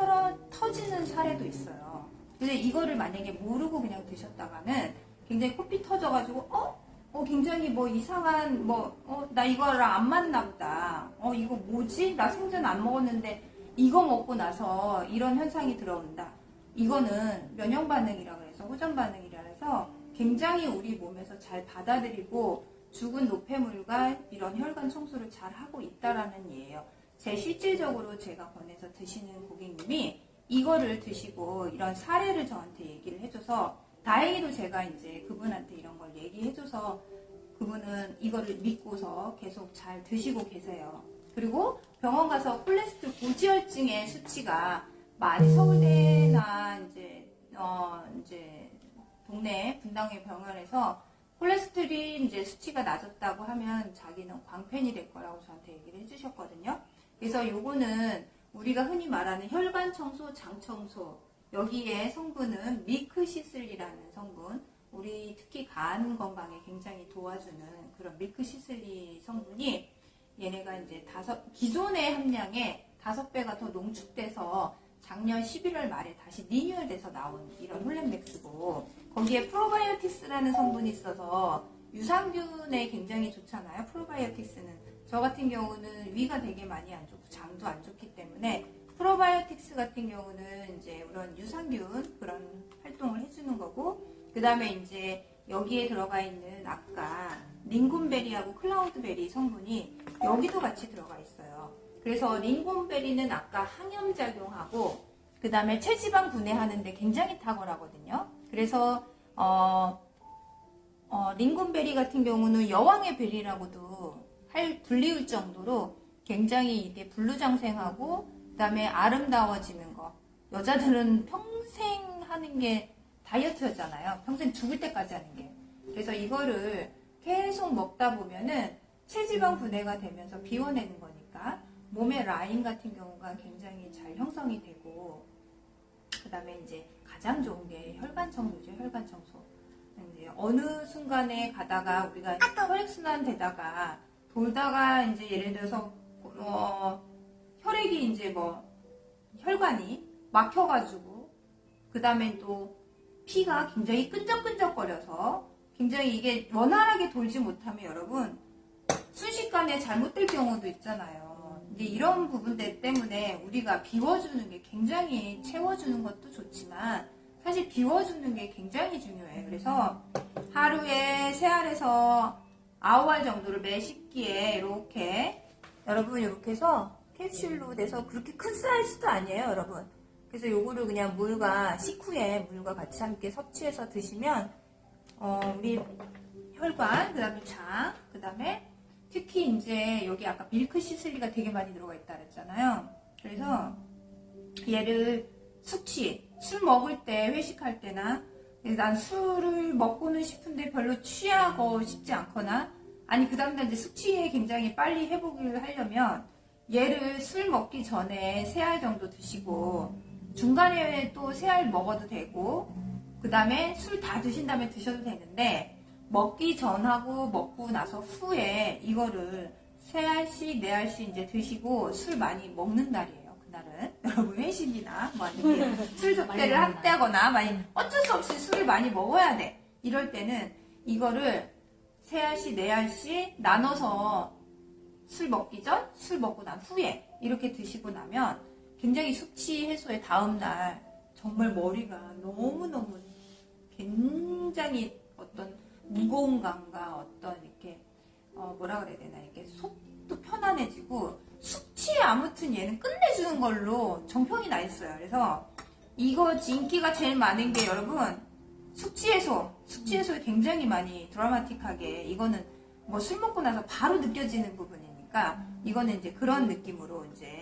터지는 사례도 있어요. 근데 이거를 만약에 모르고 그냥 드셨다가는 굉장히 코피 터져가지고 굉장히 뭐 이상한 나 이거랑 안 맞나 보다. 이거 뭐지? 나 생전 안 먹었는데 이거 먹고 나서 이런 현상이 들어온다. 이거는 면역 반응이라고 해서 호전 반응이라 해서 굉장히 우리 몸에서 잘 받아들이고 죽은 노폐물과 이런 혈관 청소를 잘 하고 있다라는 예예요. 실질적으로 제가 권해서 드시는 고객님이 이거를 드시고 이런 사례를 저한테 얘기를 해줘서 다행히도 제가 이제 그분한테 이런 걸 얘기해줘서 그분은 이거를 믿고서 계속 잘 드시고 계세요. 그리고 병원 가서 콜레스테롤 고지혈증의 수치가 많이 서울대나 이제 동네 분당의 병원에서 콜레스테롤이 이제 수치가 낮았다고 하면 자기는 광팬이 될 거라고 저한테 얘기를 해주셨거든요. 그래서 요거는 우리가 흔히 말하는 혈관 청소, 장 청소, 여기에 성분은 밀크시슬리라는 성분, 우리 특히 간 건강에 굉장히 도와주는 그런 밀크시슬리 성분이 얘네가 이제 기존의 함량의 5배가 더 농축돼서 작년 11월 말에 다시 리뉴얼돼서 나온 이런 홀렌맥스고, 거기에 프로바이오틱스라는 성분이 있어서 유산균에 굉장히 좋잖아요. 프로바이오틱스는 저 같은 경우는 위가 되게 많이 안 좋고 장도 안 좋기 때문에 프로바이오틱스 같은 경우는 이제 그런 유산균 그런 활동을 해주는 거고, 그 다음에 이제 여기에 들어가 있는 아까 링곤베리하고 클라우드베리 성분이 여기도 같이 들어가 있어요. 그래서 링곤베리는 아까 항염작용하고 그 다음에 체지방 분해하는데 굉장히 탁월하거든요. 그래서 링곤베리 같은 경우는 여왕의 베리라고도 불리울 정도로 굉장히 이게 불루장생하고 그 다음에 아름다워지는 거. 여자들은 평생 하는 게 다이어트였잖아요. 평생 죽을 때까지 하는 게. 그래서 이거를 계속 먹다 보면은 체지방 분해가 되면서 비워내는 거니까 몸의 라인 같은 경우가 굉장히 잘 형성이 되고, 그 다음에 이제 가장 좋은 게 혈관 청소죠. 혈관 청소. 이제 어느 순간에 가다가 우리가 혈액순환 되다가 돌다가 이제 예를 들어서 혈액이 이제 혈관이 막혀가지고 그 다음에 또 피가 굉장히 끈적끈적거려서 굉장히 이게 원활하게 돌지 못하면 여러분 순식간에 잘못될 경우도 있잖아요. 근데 이런 부분들 때문에 우리가 비워주는 게 굉장히 채워주는 것도 좋지만 사실 비워주는 게 굉장히 중요해요. 그래서 하루에 3알에서 9알 정도를 매 식기에 이렇게 여러분 이렇게 해서 캡슐로 돼서 그렇게 큰 사이즈도 아니에요, 여러분. 그래서 요거를 그냥 물과 식후에 물과 같이 함께 섭취해서 드시면 우리 혈관, 그다음에 장, 그다음에 특히 이제 여기 아까 밀크 시슬리가 되게 많이 들어가 있다 그랬잖아요. 그래서 얘를 숙취, 술 먹을 때 회식할 때나 난 술을 먹고는 싶은데 별로 취하고 싶지 않거나 아니 그 다음날 이제 숙취에 굉장히 빨리 회복을 하려면 얘를 술 먹기 전에 3알 정도 드시고 중간에 또 3알 먹어도 되고 그 다음에 술 다 드신 다음에 드셔도 되는데 먹기 전하고 먹고 나서 후에 이거를 3알씩 4알씩 이제 드시고 술 많이 먹는 날이에요. 그날은 여러분 회식이나 뭐 아니면 술 접대를 많이 한다거나 많이 어쩔 수 없이 술을 많이 먹어야 돼. 이럴 때는 이거를 3알씩 4알씩 나눠서 술 먹기 전, 술 먹고 난 후에 이렇게 드시고 나면 굉장히 숙취 해소의 다음날 정말 머리가 너무너무 굉장히 어떤 무거운 감과 어떤 이렇게 뭐라 그래야 되나 이렇게 속도 편안해지고 숙취에 아무튼 얘는 끝내주는 걸로 정평이 나 있어요. 그래서 이거 인기가 제일 많은 게 여러분 숙취 해소에 굉장히 많이 드라마틱하게 이거는 뭐 술 먹고 나서 바로 느껴지는 부분이니까 이거는 이제 그런 느낌으로 이제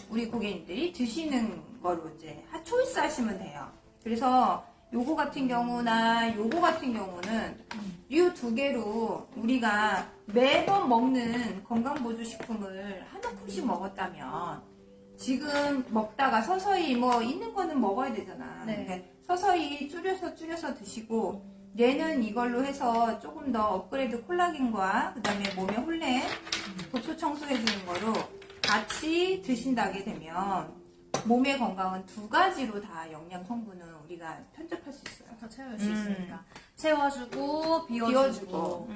우리 고객님들이 드시는 거로 이제 초이스 하시면 돼요. 그래서 요거 같은 경우나 요거 같은 경우는 이 2개로 우리가 매번 먹는 건강보조식품을 한 움큼씩 먹었다면 지금 먹다가 서서히 뭐 있는 거는 먹어야 되잖아. 네. 근데 서서히 줄여서 드시고 얘는 이걸로 해서 조금 더 업그레이드 콜라겐과 그 다음에 몸에 홀렌 독소 청소해주는 거로 같이 드신다게 되면 몸의 건강은 2가지로 다 영양 성분은 우리가 편접할 수 있어요. 더 채울 수 있으니까 채워주고 비워주고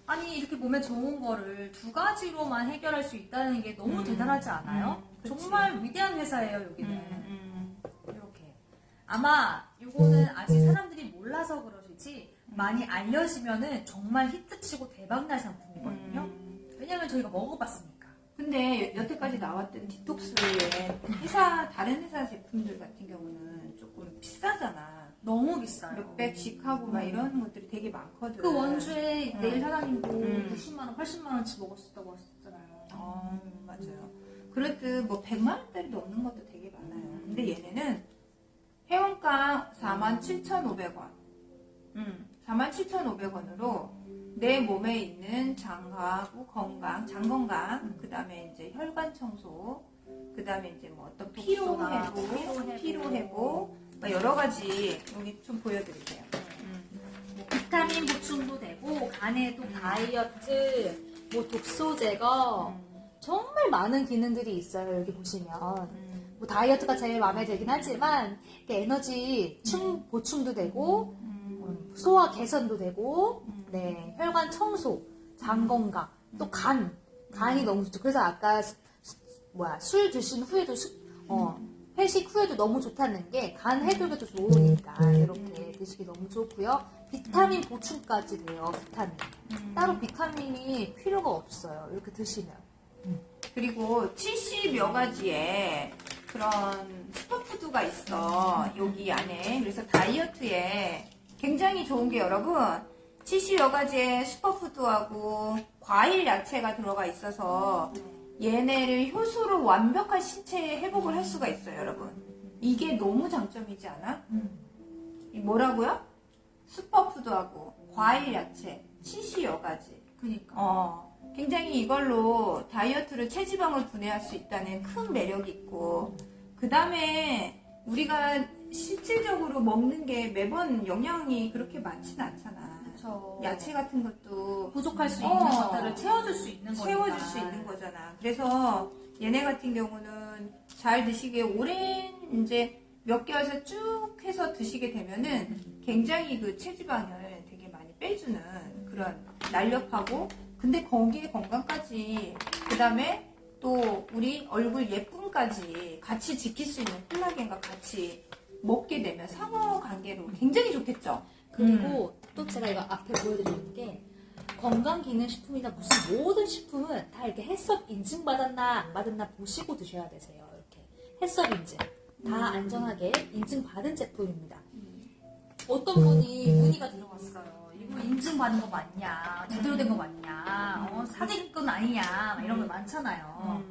아니 이렇게 몸에 좋은 거를 2가지로만 해결할 수 있다는 게 너무 대단하지 않아요? 그치. 정말 위대한 회사예요 여기는. 이렇게 아마 요거는 아직 사람들이 몰라서 그러시지 많이 알려지면은 정말 히트치고 대박날 상품이거든요. 왜냐면 저희가 먹어봤으니까. 근데 여태까지 나왔던 디톡스의 다른 회사 제품들 같은 경우는 조금 비싸잖아. 너무 비싸요. 몇백씩 하고 막 이런 것들이 되게 많거든. 그 원주에 내일 사장님도 음. 60만 원, 80만 원치 먹었었다고 하셨잖아요. 맞아요. 그렇듯 뭐 100만 원짜리 넘는 것도 되게 많아요. 근데 얘네는 회원가 47,500원. 47,500원으로 내 몸에 있는 장하고 건강, 장 건강, 그 다음에 이제 혈관 청소, 그 다음에 이제 뭐 어떤 피로 회복, 막 여러 가지 여기 좀 보여드릴게요. 뭐 비타민 보충도 되고 간에도 다이어트, 뭐 독소 제거 정말 많은 기능들이 있어요. 여기 보시면 뭐 다이어트가 제일 마음에 들긴 하지만 이렇게 에너지 보충도 되고 소화 개선도 되고 네 혈관 청소, 장 건강, 또 간이 너무 좋죠. 그래서 아까 술 드신 후에도 회식 후에도 너무 좋다는 게 간 해독에도 좋으니까 이렇게 드시기 너무 좋고요. 비타민 보충까지 돼요. 비타민 따로 비타민이 필요가 없어요. 이렇게 드시면. 그리고 70여 가지의 그런 슈퍼푸드가 있어. 여기 안에. 그래서 다이어트에 굉장히 좋은 게 여러분 70여 가지의 슈퍼푸드하고 과일 야채가 들어가 있어서 얘네를 효소로 완벽한 신체 회복을 할 수가 있어요, 여러분. 이게 너무 장점이지 않아? 이 뭐라고요? 슈퍼푸드하고 과일 야채 70여 가지. 그니까. 굉장히 이걸로 다이어트를 체지방을 분해할 수 있다는 큰 매력이 있고 그 다음에 우리가 실질적으로 먹는 게 매번 영양이 그렇게 많지는 않잖아. 그쵸. 야채 같은 것도 부족할 수 있는 것들을 채워줄 수 있는 거니까. 채워줄 수 있는 거잖아. 그래서 얘네 같은 경우는 잘 드시게 오랜 이제 몇 개월에서 쭉 해서 드시게 되면은 굉장히 그 체지방을 되게 많이 빼주는 그런 날렵하고 근데 거기에 건강까지 그 다음에 또 우리 얼굴 예쁨까지 같이 지킬 수 있는 콜라겐과 같이 먹게 되면 상호 관계로 굉장히 좋겠죠. 그리고 또 제가 이거 앞에 보여드리는 게 건강기능식품이나 무슨 모든 식품은 다 이렇게 헬스업 인증받았나 안 받았나 보시고 드셔야 되세요. 이렇게 헬스업 인증. 다 안전하게 인증받은 제품입니다. 어떤 분이 문의가 들어왔어요. 이거 인증받은 거 맞냐? 제대로 된 거 맞냐? 사기꾼 아니냐? 막 이런 거 많잖아요.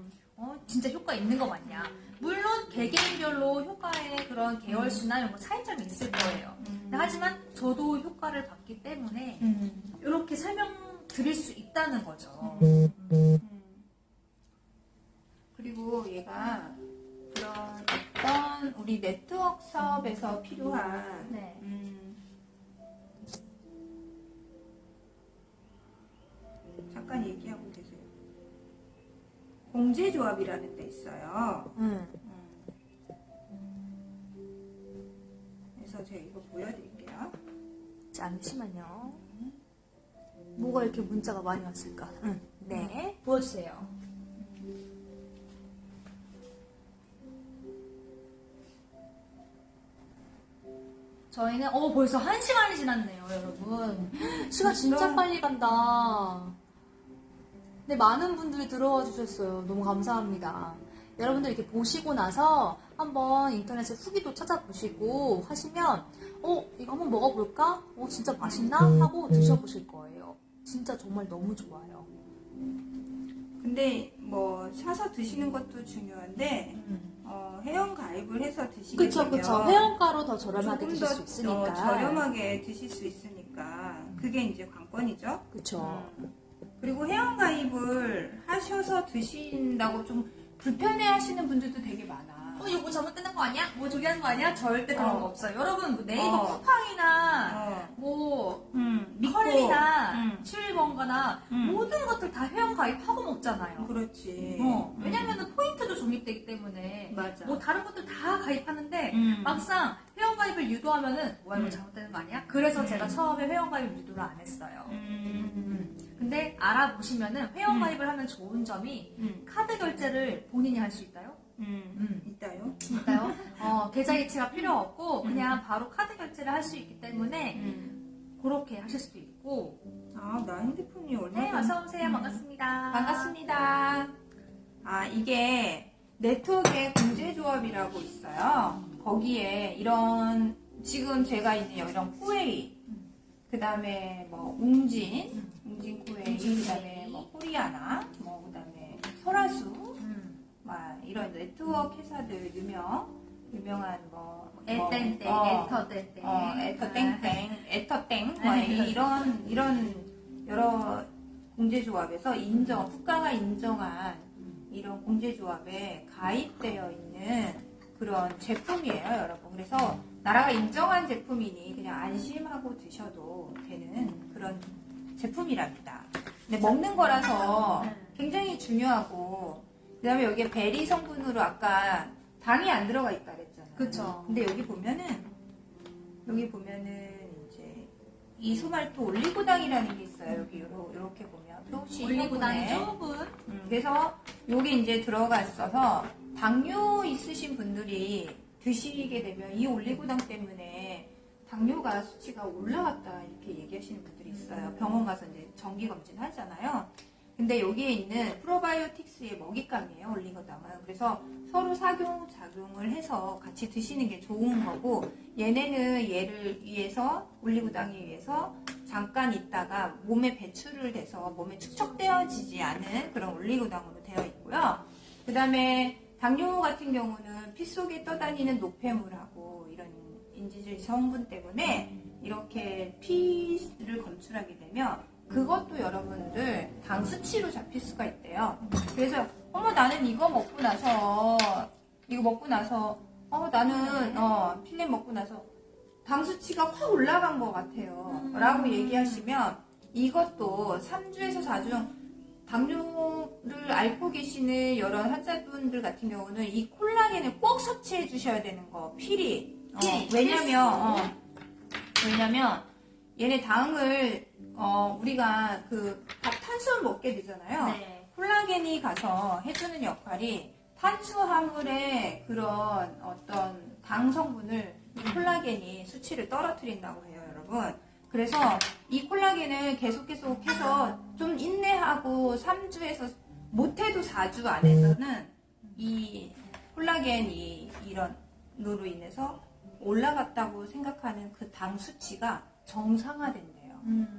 진짜 효과 있는 거 맞냐? 물론 개개인별로 효과의 그런 계열수나 이런 거 차이점이 있을 거예요. 하지만 저도 효과를 봤기 때문에 이렇게 설명드릴 수 있다는 거죠. 그리고 얘가 그런 어떤 우리 네트워크 사업에서 필요한 네. 잠깐 얘기하고 계세요. 공제조합이라는 데 있어요. 그래서 제가 이거 보여드릴게요. 잠시만요. 뭐가 이렇게 문자가 많이 왔을까? 네. 보여주세요. 저희는 벌써 1시간이 지났네요, 여러분. 시간 진짜 빨리 간다. 네, 많은 분들이 들어와 주셨어요. 너무 감사합니다. 여러분들 이렇게 보시고 나서 한번 인터넷에 후기도 찾아보시고 하시면 이거 한번 먹어볼까? 진짜 맛있나? 하고 드셔보실 거예요. 진짜 정말 너무 좋아요. 근데 뭐 사서 드시는 것도 중요한데 회원 가입을 해서 드시게 그쵸. 되면 회원가로 더 저렴하게 조금 드실 더 수 있으니까. 저렴하게 드실 수 있으니까 그게 이제 관건이죠. 그쵸. 그리고 회원 가입을 하셔서 드신다고 좀 불편해하시는 분들도 되게 많아. 이거 뭐 잘못되는 거 아니야? 뭐 저기 하는 거 아니야? 절대 그런 거 없어요. 여러분, 뭐 네이버 쿠팡이나 뭐 컬리나 칠번가나 모든 것들 다 회원 가입하고 먹잖아요. 그렇지. 왜냐면은 포인트도 적립되기 때문에 맞아. 뭐 다른 것들 다 가입하는데 막상 회원 가입을 유도하면은 이거 잘못되는 거 아니야? 그래서 제가 처음에 회원 가입 유도를 안 했어요. 근데 알아보시면은 회원 가입을 하면 좋은 점이 카드 결제를 본인이 할 수 있다요? 있다요? 있다요? 계좌 이체가 필요 없고 그냥 바로 카드 결제를 할 수 있기 때문에 그렇게 하실 수도 있고. 나 핸드폰이 얼마 네, 어서오세요. 반갑습니다. 반갑습니다. 이게 네트워크의 공제조합이라고 있어요. 거기에 이런 지금 제가 있는 이런 쿠웨이, 그 다음에 뭐 웅진 쿠웨이, 그 다음에 뭐 코리아나, 뭐 그 다음에 설화수, 막 이런 네트워크 회사들 유명한 에땡땡, 에터땡땡, 에터땡땡, 에터땡, 뭐 이런 여러 공제조합에서 국가가 인정한 이런 공제조합에 가입되어 있는 그런 제품이에요, 여러분. 그래서 나라가 인정한 제품이니 그냥 안심하고 드셔도 되는 그런 제품이랍니다. 근데 먹는 거라서 굉장히 중요하고, 그 다음에 여기에 베리 성분으로 아까 당이 안 들어가 있다 그랬잖아요. 그쵸. 근데 여기 보면은 이제 이소말토 올리고당이라는 게 있어요. 여기 이렇게 보면 표시 올리고당이 성분에. 조금 그래서 요게 이제 들어가 있어서 당뇨 있으신 분들이 드시게 되면 이 올리고당 때문에 당뇨가 수치가 올라갔다 이렇게 얘기하시는 분들이 있어요. 병원 가서 이제 정기 검진 하잖아요. 근데 여기에 있는 프로바이오틱스의 먹잇감이에요, 올리고당은. 그래서 서로 작용을 해서 같이 드시는 게 좋은 거고, 얘네는 얘를 위해서, 올리고당에 위해서 잠깐 있다가 몸에 배출을 돼서 몸에 축적되어지지 않은 그런 올리고당으로 되어 있고요. 그 다음에 당뇨 같은 경우는 피 속에 떠다니는 노폐물하고 이런 인지질 성분 때문에 이렇게 피를 검출하게 되면 그것도 여러분들 당 수치로 잡힐 수가 있대요. 그래서 나는 이거 먹고 나서 나는 필름 먹고 나서 당 수치가 확 올라간 것 같아요. 라고 얘기하시면 이것도 3주에서 4주 당뇨를 앓고 계시는 여러 환자분들 같은 경우는 이 콜라겐을 꼭 섭취해 주셔야 되는 거, 필히. 왜냐면 얘네 당을 우리가 탄수화물 먹게 되잖아요. 네. 콜라겐이 가서 해주는 역할이 탄수화물의 그런 어떤 당 성분을 콜라겐이 수치를 떨어뜨린다고 해요, 여러분. 그래서 이 콜라겐을 계속해서 좀 인내하고 3주에서 못해도 4주 안에서는 이 콜라겐이 이런 인해서 올라갔다고 생각하는 그 당 수치가 정상화된대요.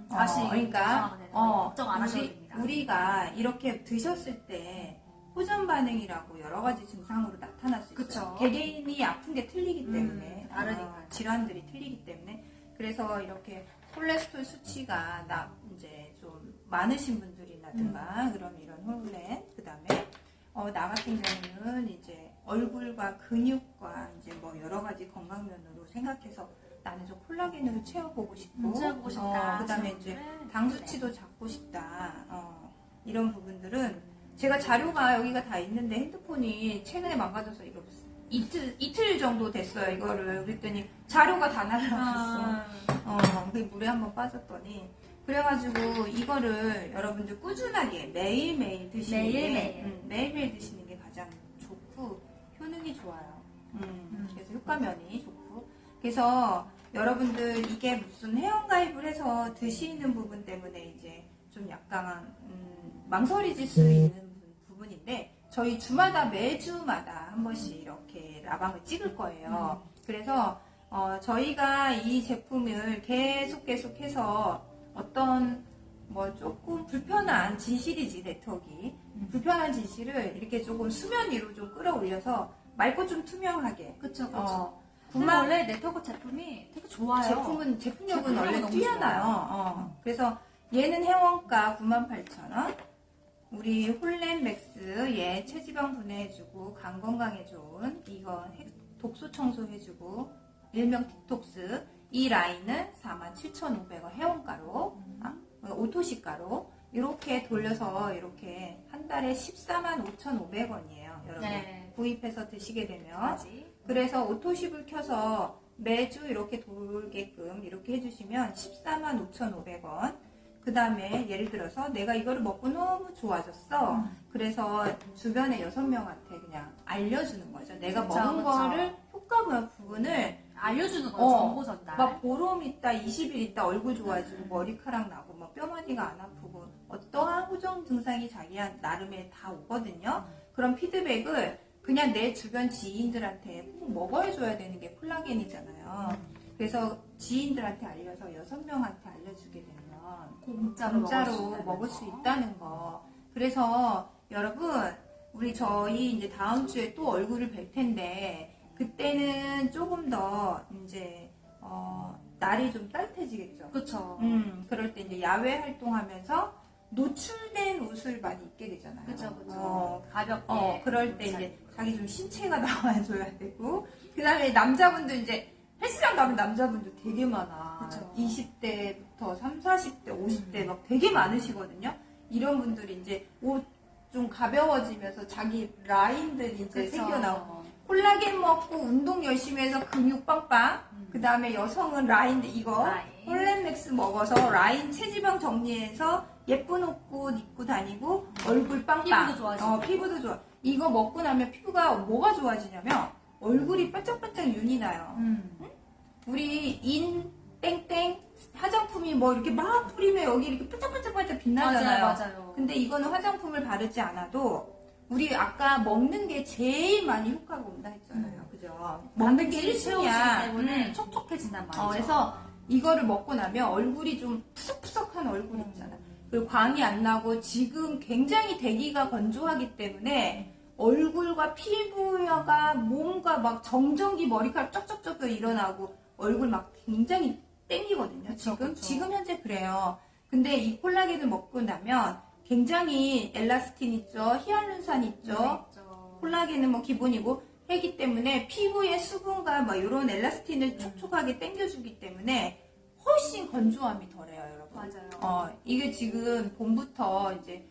다시 그러니까 걱정 안 하셔도 됩니다. 우리가 이렇게 드셨을 때 호전 반응이라고 여러 가지 증상으로 나타날 수 있어요. 그쵸. 개개인이 아픈 게 틀리기 때문에 다르니까요. 질환들이 틀리기 때문에 그래서 이렇게 콜레스테롤 수치가 이제 좀 많으신 분들이라든가 그럼 이런 홀렌 그다음에 나 같은 경우는 이제 얼굴과 근육과 이제 뭐 여러 가지 건강면으로 생각해서 나는 좀 콜라겐으로 채워보고 싶고, 채워보고 싶다. 그다음에 이제 당 수치도 잡고 싶다. 이런 부분들은 제가 자료가 여기가 다 있는데 핸드폰이 최근에 망가져서 이거 이틀 정도 됐어요. 이거를 그랬더니 자료가 다 날라갔어. 그 물에 한번 빠졌더니 그래가지고 이거를 여러분들 꾸준하게 매일매일 드시는 게 매일매일 드시는 게 가장 좋고 효능이 좋아요. 그래서 효과면이 좋고 그래서 여러분들 이게 무슨 회원가입을 해서 드시는 부분 때문에 이제 좀 약간 망설이질 수 있는 부분인데 저희 주마다 매주마다 한 번씩 이렇게 라방을 찍을 거예요. 그래서 저희가 이 제품을 계속해서 어떤 뭐 조금 불편한 진실이지 네트워크가 불편한 진실을 이렇게 조금 수면 위로 좀 끌어올려서 맑고 좀 투명하게 그쵸. 근데 원래 네트워크 제품이 되게 좋아요. 제품력은 원래 너무 뛰어나요. 그래서 얘는 회원가 98,000원. 우리 홀렌맥스 얘 체지방 분해해주고 간 건강에 좋은 이거 독소 청소해주고 일명 틱톡스 이 라인은 47,500원 회원가로 오토시가로 이렇게 돌려서 이렇게 한 달에 145,500원이에요. 여러분 구입해서 드시게 되면 그래서 오토십을 켜서 매주 이렇게 돌게끔 이렇게 해주시면 145,500원. 그 다음에 예를 들어서 내가 이거를 먹고 너무 좋아졌어. 그래서 주변에 6명한테 그냥 알려주는 거죠. 내가 먹은 거를 효과 부분을 알려주는 거예요. 정보 전달. 막 보름 있다, 20일 있다 얼굴 좋아지고 머리카락 나고 막 뼈마디가 안 아프고 어떠한 호정 증상이 자기야 나름에 다 오거든요. 그런 피드백을 그냥 내 주변 지인들한테 꼭 먹어줘야 되는 게 콜라겐이잖아요. 그래서 지인들한테 알려서 6명한테 알려주게 되면 공짜로 먹을 수 있다는 거. 그래서 여러분 우리 저희 이제 다음 주에 또 얼굴을 뵐 텐데 그때는 조금 더 이제 날이 좀 따뜻해지겠죠. 그쵸. 그럴 때 이제 야외 활동하면서 노출된 옷을 많이 입게 되잖아요. 그쵸. 가볍게. 그럴 때 이제 자기 좀 신체가 나와줘야 되고 그 다음에 남자분들 이제 헬스장 가면 남자분들 되게 많아. 그쵸. 20대부터 30, 40대, 50대 막 되게 많으시거든요. 이런 분들이 이제 옷 좀 가벼워지면서 자기 라인들이 이제 생겨나고 콜라겐 먹고 운동 열심히 해서 근육 빵빵. 그 다음에 여성은 라인 이거 홀렌맥스 먹어서 라인 체지방 정리해서 예쁜 옷 입고 다니고 얼굴 빵빵. 피부도 좋아지고. 피부도 좋아. 이거 먹고 나면 피부가 뭐가 좋아지냐면 얼굴이 반짝반짝 윤이 나요. 우리 인 땡땡 화장품이 뭐 이렇게 막 뿌리면 여기 이렇게 반짝반짝 빛나잖아요. 맞아요. 근데 이거는 화장품을 바르지 않아도 우리 아까 먹는 게 제일 많이 효과가 온다 했잖아요. 그죠? 먹는 게 1순위야. 때문에 촉촉해진단 말이죠. 그래서 이거를 먹고 나면 얼굴이 좀 푸석푸석한 얼굴 있잖아. 그리고 광이 안 나고 지금 굉장히 대기가 건조하기 때문에 얼굴과 피부가 몸과 막 정전기 머리카락 쩍쩍쩍 일어나고 얼굴 막 굉장히 땡기거든요. 지금 현재 그래요. 근데 이 콜라겐을 먹고 나면 굉장히 엘라스틴 있죠. 히알루론산 있죠. 콜라겐은 뭐 기본이고 하기 때문에 피부의 수분과 뭐 이런 엘라스틴을 촉촉하게 땡겨주기 때문에 훨씬 건조함이 덜해요, 여러분. 맞아요. 이게 지금 봄부터 이제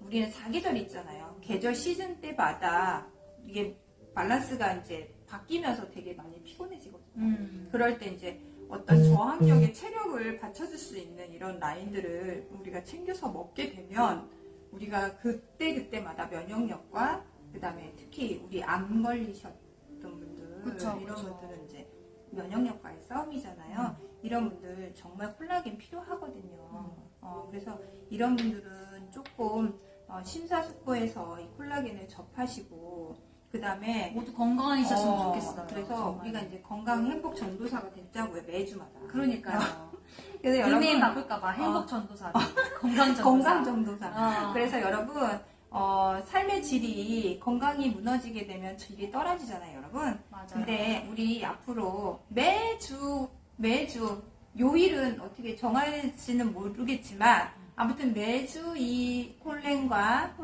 우리는 4계절 있잖아요. 계절 시즌 때마다 이게 밸런스가 이제 바뀌면서 되게 많이 피곤해지거든요. 그럴 때 이제 어떤 저항력의 체력을 받쳐줄 수 있는 이런 라인들을 우리가 챙겨서 먹게 되면 우리가 그때마다 면역력과 그 다음에 특히 우리 암 걸리셨던 분들 이런 분들은 이제 면역력과의 싸움이잖아요. 이런 분들 정말 콜라겐 필요하거든요. 그래서 이런 분들은 조금 심사숙고해서 이 콜라겐을 접하시고 그 다음에 모두 건강해지셨으면 좋겠어요. 그래서 정말. 우리가 이제 건강 행복 전도사가 됐자고요, 매주마다. 그러니까요. 그래서 닉네임 여러분 바꿀까봐 행복 전도사, 건강 전도사. 건강 전도사. 어. 그래서 여러분 삶의 질이 건강이 무너지게 되면 질이 떨어지잖아요, 여러분. 맞아요. 근데 우리 앞으로 매주 요일은 어떻게 정할지는 모르겠지만 아무튼 매주 이 콜렌과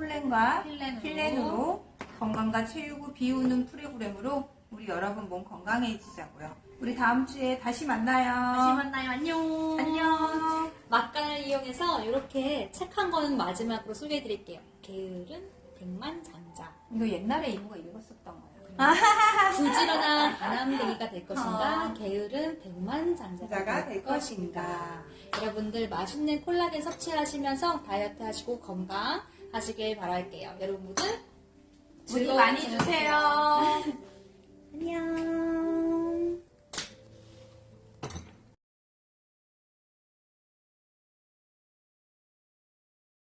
필렌으로 건강과 채우고 비우는 프로그램으로 우리 여러분 몸 건강해지자고요. 우리 다음 주에 다시 만나요. 다시 만나요. 안녕. 안녕. 막간을 이용해서 이렇게 책 한 권 마지막으로 소개해 드릴게요. 게으른 백만장자. 이거 옛날에 이모가 읽었었던 거예요. 부지런한 바람둥이가 될 것인가, 게으른 백만장자가 될 것인가. 여러분들 맛있는 콜라겐 섭취하시면서 다이어트 하시고 건강하시길 바랄게요. 여러분들 우리 많이 주세요. 안녕.